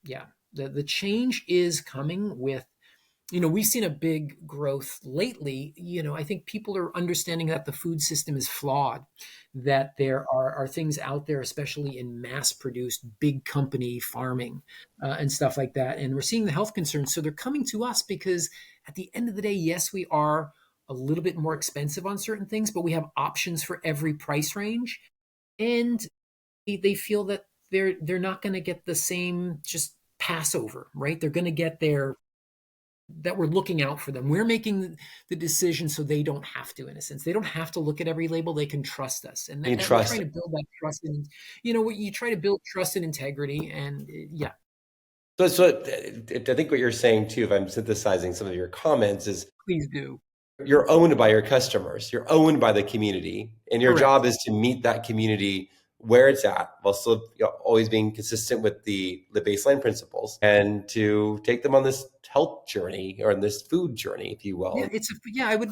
yeah. The change is coming with, we've seen a big growth lately. I think people are understanding that the food system is flawed, that there are things out there, especially in mass produced big company farming and stuff like that. And we're seeing the health concerns. So they're coming to us because at the end of the day, yes, we are a little bit more expensive on certain things, but we have options for every price range. And they feel that they're not going to get the same just Passover, right? They're going to get their that we're looking out for them. We're making the decision so they don't have to, in a sense. They don't have to look at every label. They can trust us. And
You
we're
trust.
trying to build that trust. And, you try to build trust and integrity. And yeah.
So I think what you're saying too, if I'm synthesizing some of your comments, is
Please do.
you're owned by your customers, you're owned by the community, and your
Correct.
job is to meet that community where it's at, while still always being consistent with the baseline principles, and to take them on this health journey or on this food journey, if you will.
Yeah, I would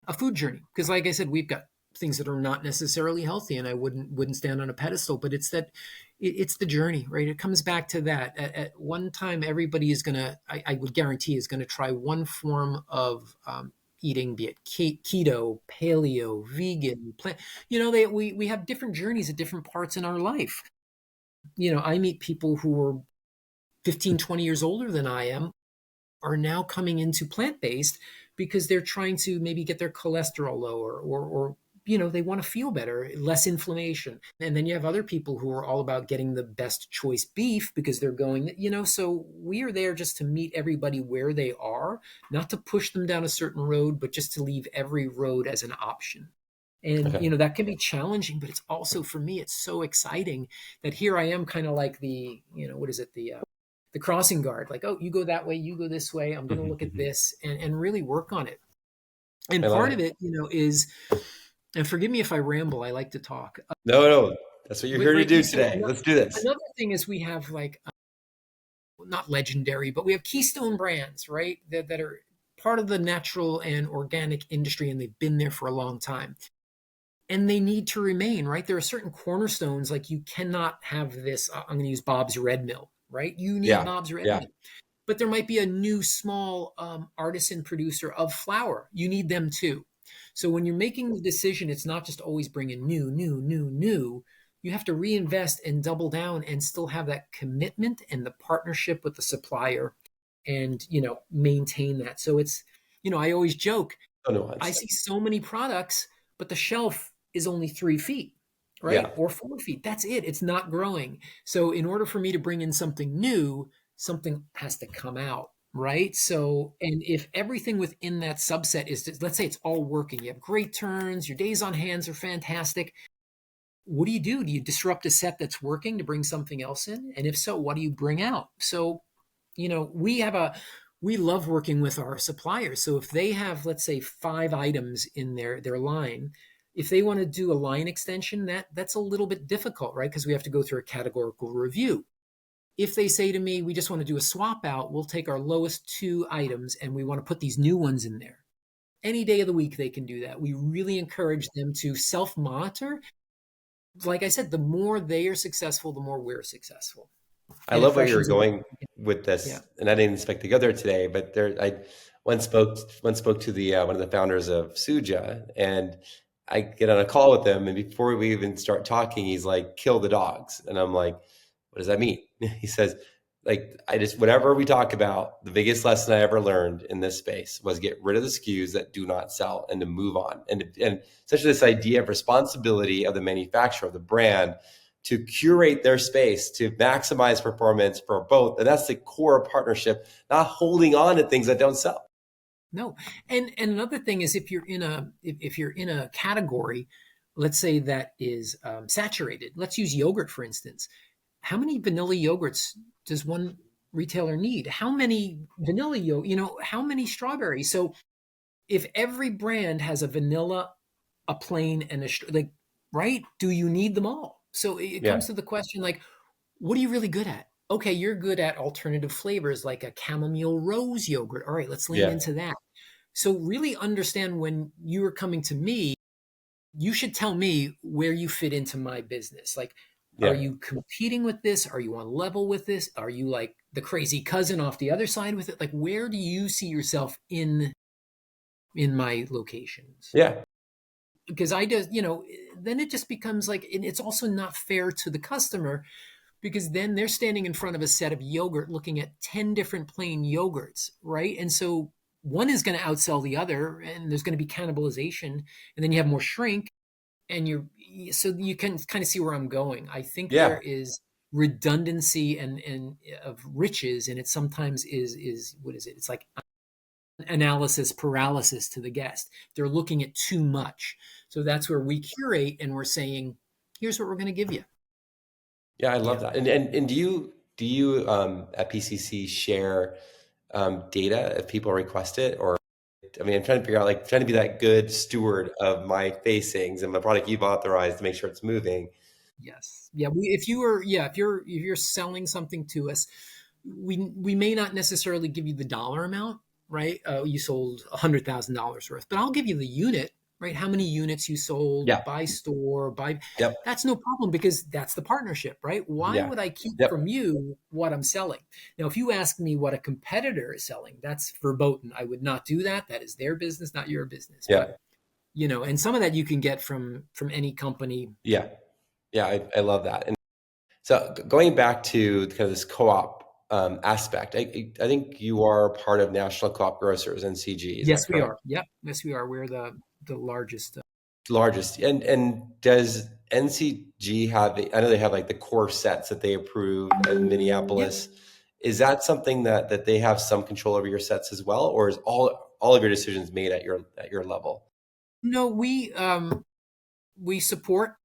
a food journey, because like I said, we've got things that are not necessarily healthy, and I wouldn't stand on a pedestal, but it's the journey, right? It comes back to that. At one time, everybody is gonna, I would guarantee, is gonna try one form of eating, be it keto, paleo, vegan, plant. We have different journeys at different parts in our life. I meet people who are 15, 20 years older than I am, are now coming into plant-based because they're trying to maybe get their cholesterol lower, or they want to feel better, less inflammation. And then you have other people who are all about getting the best choice beef because they're going, so we are there just to meet everybody where they are, not to push them down a certain road, but just to leave every road as an option. And
Okay.
that can be challenging, but it's also, for me, it's so exciting that here I am, kind of like the, what is it, the crossing guard, like, oh, you go that way, you go this way, I'm going to look at this and really work on it. And
I love
part of
it.
it, is, and forgive me if I ramble, I like to talk.
No, that's what you're here to do
So
today. Let's do this.
another thing is, we have, like, not legendary, but we have keystone brands, right? That are part of the natural and organic industry, and they've been there for a long time. And they need to remain, right? There are certain cornerstones, like you cannot have this, I'm going to use Bob's Red Mill, right? You need
Yeah,
Bob's Red
yeah,
Mill. But there might be a new small artisan producer of flour. You need them too. So when you're making the decision, it's not just always bringing new, new, new, new. You have to reinvest and double down and still have that commitment and the partnership with the supplier, and, maintain that. So it's, I always joke,
no
I
nuance.
see so many products, but the shelf is only 3 feet,
Yeah,
right? Or 4 feet. That's it. It's not growing. So in order for me to bring in something new, something has to come out, right? So, and if everything within that subset is, let's say it's all working, you have great turns, your days on hands are fantastic. What do you do? Do you disrupt a set that's working to bring something else in? And if so, what do you bring out? So, we love working with our suppliers. So if they have, let's say, 5 items in their line, if they want to do a line extension, that's a little bit difficult, right? Because we have to go through a categorical review. If they say to me, we just want to do a swap out, we'll take our lowest 2 items and we want to put these new ones in there. Any day of the week, they can do that. We really encourage them to self-monitor. Like I said, the more they are successful, the more we're successful.
I
And it
love where you're
freshens them up.
going with
Yeah.
this, and I didn't expect to go there today. But I once spoke to the one of the founders of Suja, and I get on a call with him, and before we even start talking, he's like, "Kill the dogs," and I'm like, "What does that mean?" He says, "Like, I just, whatever we talk about, the biggest lesson I ever learned in this space was get rid of the SKUs that do not sell and to move on, and essentially this idea of responsibility of the manufacturer, of the brand, to curate their space to maximize performance for both. And that's the core of partnership, not holding on to things that don't sell."
No. And another thing is, if you're in a category, let's say that is saturated. Let's use yogurt, for instance. How many vanilla yogurts does one retailer need? How many vanilla how many strawberries? So if every brand has a vanilla, a plain, and like, right? Do you need them all? So it
Yeah,
comes to the question, like, what are you really good at? Okay, you're good at alternative flavors like a chamomile rose yogurt. All right, let's lean
yeah,
into that. So really understand, when you are coming to me, you should tell me where you fit into my business. Like, Are
Yeah.
you competing with this? Are you on level with this? Are you like the crazy cousin off the other side with it? Like, where do you see yourself in my locations?
Yeah.
Because I just, then it just becomes like, and it's also not fair to the customer because then they're standing in front of a set of yogurt looking at 10 different plain yogurts, right? And so one is going to outsell the other and there's going to be cannibalization and then you have more shrink and so you can kind of see where I'm going. I think there
Yeah.
is redundancy and of riches and it sometimes is what is it? It's like analysis paralysis to the guest. They're looking at too much. So that's where we curate and we're saying, here's what we're going to give you.
Yeah. I love
Yeah.
that. And do you at PCC share data if people request it? Or, I mean, I'm trying to figure out, like, trying to be that good steward of my facings and my product you've authorized to make sure it's moving.
Yes. Yeah. If you're selling something to us, we may not necessarily give you the dollar amount, right? You sold $100,000 worth, but I'll give you the unit, right? How many units you sold
Yeah.
by store, by
Yep.
that's no problem because that's the partnership, right? Why
Yeah.
would I keep
Yep.
from you what I'm selling? Now, if you ask me what a competitor is selling, that's verboten. I would not do that. That is their business, not your business. But
Yeah.
and some of that you can get from any company.
Yeah. Yeah. I love that. And so going back to kind of this co-op aspect, I think you are part of National Co-op Grocers, NCG. Is that
Yes, we are.
correct?
Yep. Yes, we are. We're the largest.
Largest. And does NCG have, I know they have like the core sets that they approve in
Yep.
Minneapolis. Is that something that they have some control over your sets as well, or is all of your decisions made at your level?
No, we support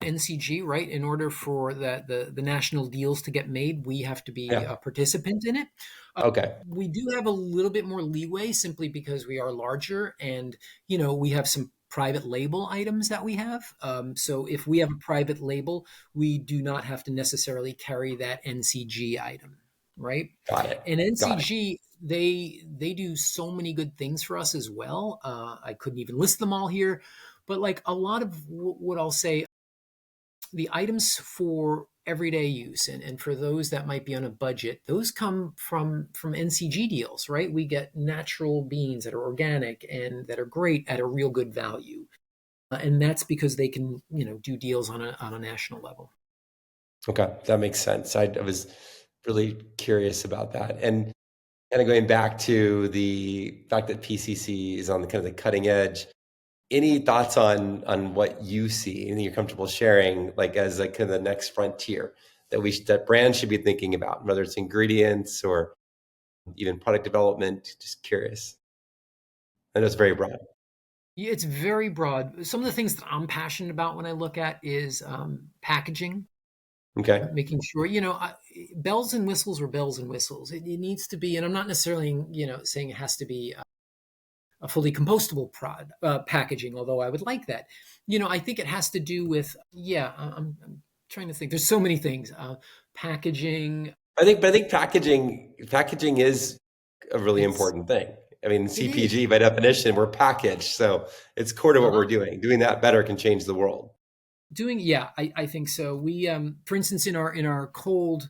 NCG, right? In order for the national deals to get made, we have to be
Yeah.
a participant in it.
Okay.
We do have a little bit more leeway simply because we are larger and we have some private label items that we have. So if we have a private label, we do not have to necessarily carry that NCG item, right?
Got it.
And
Got it.
NCG, they do so many good things for us as well. I couldn't even list them all here, but like a lot of what I'll say, the items for everyday use and for those that might be on a budget, those come from NCG deals, right? We get natural beans that are organic and that are great at a real good value. And that's because they can, do deals on a national level.
Okay. That makes sense. I was really curious about that. And kind of going back to the fact that PCC is on the kind of the cutting edge. Any thoughts on what you see and you're comfortable sharing, like as like kind of the next frontier that brands should be thinking about, whether it's ingredients or even product development? Just curious. I know it's very broad.
Yeah, it's very broad. Some of the things that I'm passionate about when I look at is packaging,
Okay.
making sure, bells and whistles are bells and whistles. It needs to be, and I'm not necessarily, saying it has to be a fully compostable packaging, although I would like that. I think it has to do with, yeah, I'm trying to think. There's so many things. Packaging,
But I think packaging is a really
it's,
important thing. I mean,
it is.
CPG by definition, we're packaged, so it's core to what we're
Uh-huh.
doing. Doing that better can change the world.
Yeah, I think so. We, for instance, in our cold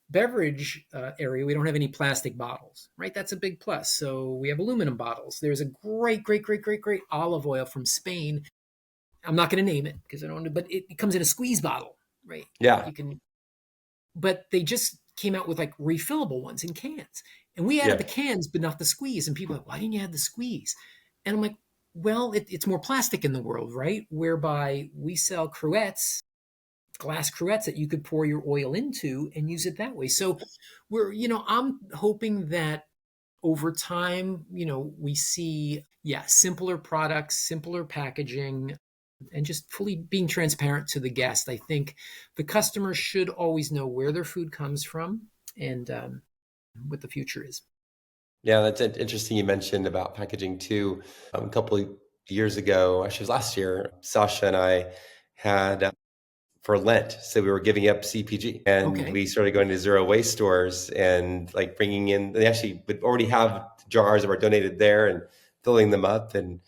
beverage area, we don't have any plastic bottles, right? That's a big plus. So we have aluminum bottles. There's a great, great, great, great, great olive oil from Spain. I'm not going to name it because I don't know, but it comes in a squeeze bottle, right?
Yeah.
You can, but they just came out with like refillable ones in cans. And we added
Yeah.
the cans, but not the squeeze. And people are like, why didn't you add the squeeze? And I'm like, well, it's more plastic in the world, right? Whereby we sell cruettes, glass cruettes that you could pour your oil into and use it that way. So I'm hoping that over time, we see, yeah, simpler products, simpler packaging, and just fully being transparent to the guest. I think the customer should always know where their food comes from and what the future is.
Yeah, that's interesting. You mentioned about packaging too. A couple of years ago, actually, it was last year, Sasha and I had for Lent, so we were giving up CPG, and
Okay.
we started going to zero waste stores and like bringing in. They actually would already have jars that were donated there and filling them up, and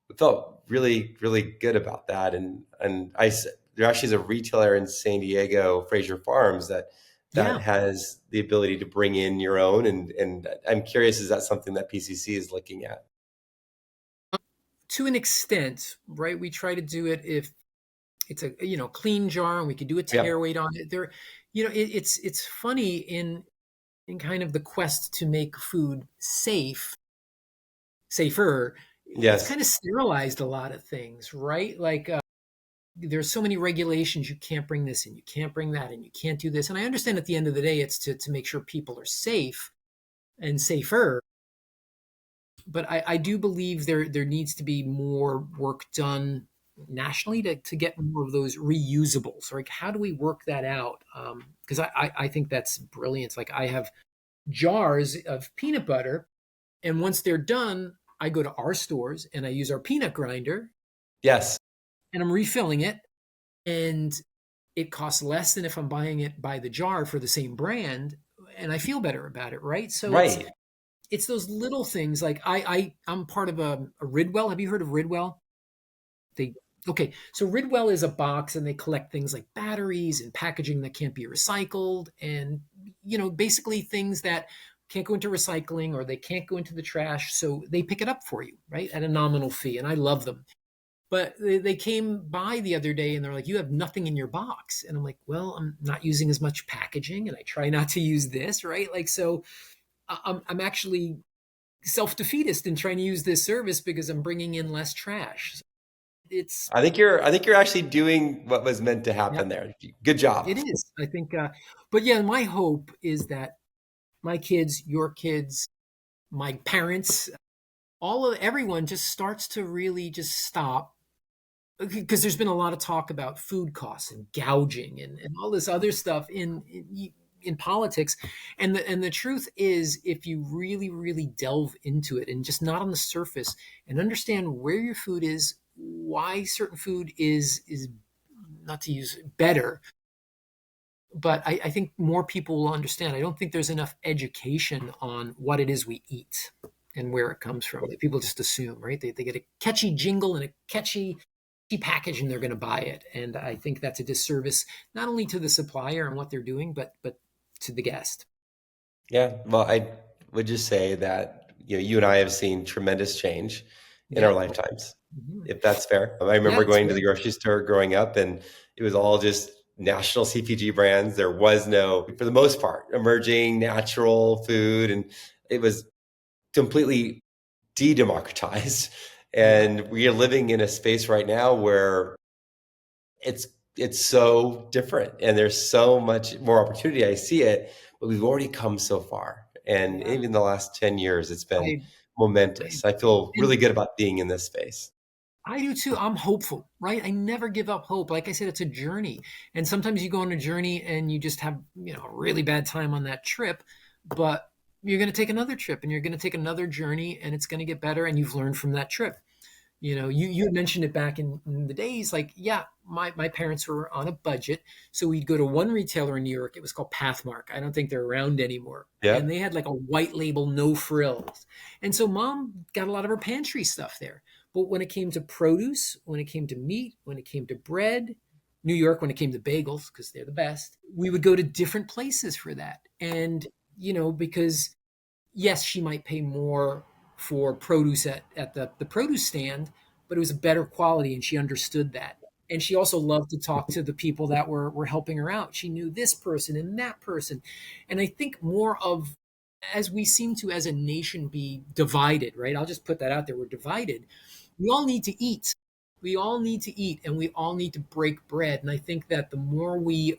we felt really, really good about that. And there actually is a retailer in San Diego, Fraser Farms, that
Yeah.
has the ability to bring in your own. And I'm curious, is that something that PCC is looking at?
To an extent, right? We try to do it if it's a clean jar and we can do a
Yeah.
tear weight on it. There, it's funny in kind of the quest to make food safer. It's
Yes.
kind of sterilized a lot of things, right? Like there's so many regulations. You can't bring this in, you can't bring that in, you can't do this. And I understand at the end of the day, it's to make sure people are safe and safer. But I do believe there needs to be more work done nationally to get more of those reusables. Like, how do we work that out? Because I think that's brilliant. Like, I have jars of peanut butter, and once they're done, I go to our stores and I use our peanut grinder,
Yes.
and I'm refilling it, and it costs less than if I'm buying it by the jar for the same brand, and I feel better about it, right? So
Right.
it's those little things. Like I'm part of a Ridwell. Have you heard of Ridwell? They Okay, so Ridwell is a box, and they collect things like batteries and packaging that can't be recycled, and basically things that can't go into recycling or they can't go into the trash. So they pick it up for you, right, at a nominal fee, and I love them. But they came by the other day and they're like, "You have nothing in your box," and I'm like, "Well, I'm not using as much packaging, and I try not to use this, right?" Like, so I'm actually self-defeatist in trying to use this service because I'm bringing in less trash. It's
I think you're actually doing what was meant to
Yeah,
happen there. Good job.
it is. I think, but yeah, my hope is that my kids, your kids, my parents, everyone just starts to really just stop, because there's been a lot of talk about food costs and gouging and all this other stuff in politics, and the truth is, if you really really delve into it and just not on the surface and understand where your food is, why certain food is not to use better, but I think more people will understand. I don't think there's enough education on what it is we eat and where it comes from. Like, people just assume, right? They get a catchy jingle and a catchy package and they're going to buy it. And I think that's a disservice not only to the supplier and what they're doing, but to the guest.
Yeah. Well, I would just say that you and I have seen tremendous change in our
Yeah.
lifetimes,
Mhm.
if that's fair. I
Yeah,
remember
it's
going to
very.
the grocery store growing up, and it was all just national CPG brands. There was no, for the most part, emerging natural food, and it was completely de-democratized.
Yeah.
And we are living in a space right now where it's it's so different, and there's so much more opportunity. I see it, but we've already come so far. And
Yeah.
even the last 10 years, it's been
I, I,
momentous. I feel really
and
good about being in this space.
I do too. I'm hopeful, right? I never give up hope. Like I said, it's a journey. And sometimes you go on a journey and you just have, a really bad time on that trip, but you're going to take another trip and you're going to take another journey and it's going to get better and you've learned from that trip. You had mentioned it back in the days, like, yeah, my parents were on a budget. So we'd go to one retailer in New York. It was called Pathmark. I don't think they're around anymore. And
Yep.
they had like a white label, no frills. And so mom got a lot of her pantry stuff there. But when it came to produce, when it came to meat, when it came to bread, New York, when it came to bagels, because they're the best, we would go to different places for that. And, because yes, she might pay more for produce at the produce stand, but it was a better quality and she understood that. And she also loved to talk to the people that were helping her out. She knew this person and that person. And I think more of, as we seem to as a nation be divided, right? I'll just put that out there. We're divided. We all need to eat. We all need to eat and we all need to break bread. And I think that the more we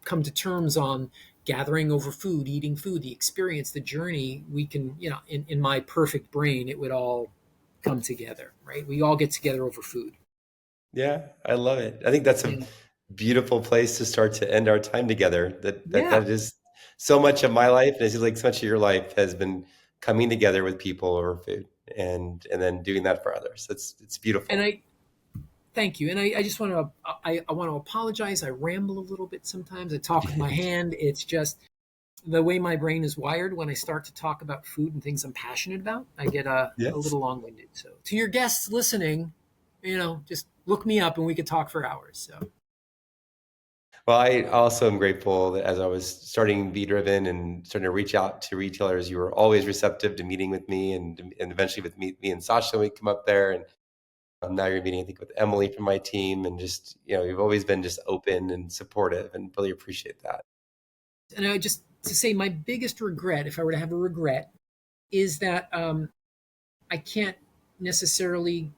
come to terms on gathering over food, eating food, the experience, the journey, we can, in my perfect brain, it would all come together, right? We all get together over food.
Yeah, I love it. I think that's a
And
beautiful place to start to end our time together. That
yeah.
is so much of my life, and it seems like so much of your life has been coming together with people over food, and then doing that for others. It's
And
beautiful.
I thank you. And I just want to, I want to apologize. I ramble a little bit sometimes. I talk with my hand. It's just the way my brain is wired. When I start to talk about food and things I'm passionate about, I get a
Yes.
little long winded. So to your guests listening, just look me up and we could talk for hours. So.
Well, I also am grateful that as I was starting Be Driven and starting to reach out to retailers, you were always receptive to meeting with me and eventually with me and Sasha, we come up there. And now you're meeting, I think, with Emily from my team. And just, you've always been just open and supportive and really appreciate that.
And I just to say my biggest regret, if I were to have a regret, is that I can't necessarily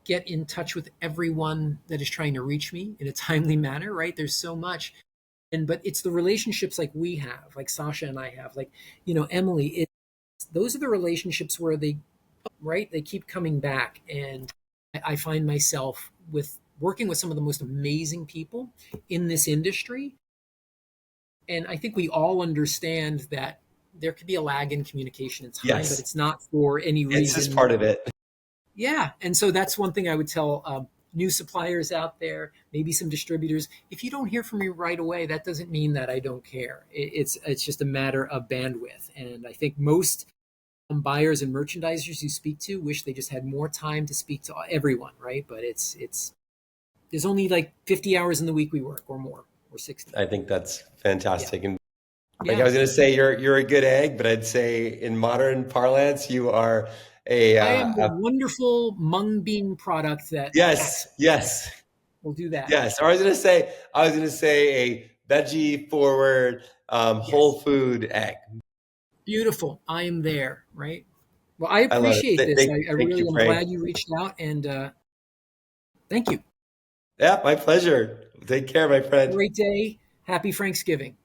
get in touch with everyone that is trying to reach me in a timely manner, right? There's so much. But it's the relationships like we have, like Sasha and I have, like, Emily, those are the relationships where they keep coming back. And I find myself with working with some of the most amazing people in this industry. And I think we all understand that there could be a lag in communication and time, but
Yes,
it's not for any
it's just
reason.
part of it.
Yeah. And so that's one thing I would tell new suppliers out there, maybe some distributors. If you don't hear from me right away, that doesn't mean that I don't care. It's just a matter of bandwidth. And I think most buyers and merchandisers you speak to wish they just had more time to speak to everyone, right? But it's there's only like 50 hours in the week we work or more, or 60.
I think that's
Yeah.
fantastic. And like I
Yeah.
was going to say, you're a good egg, but I'd say in modern parlance, you are
I am the
a
wonderful mung bean product that
yes,
hatches.
yes,
We'll do that.
yes. Or I was going to say a veggie forward, whole
Yes.
food egg.
Beautiful. I am there, right? Well, I
I love it.
appreciate this. I
Thank
really
you,
am
Frank.
glad you reached out, and thank you.
Yeah, my pleasure. Take care, my friend.
Great day. Happy Thanksgiving.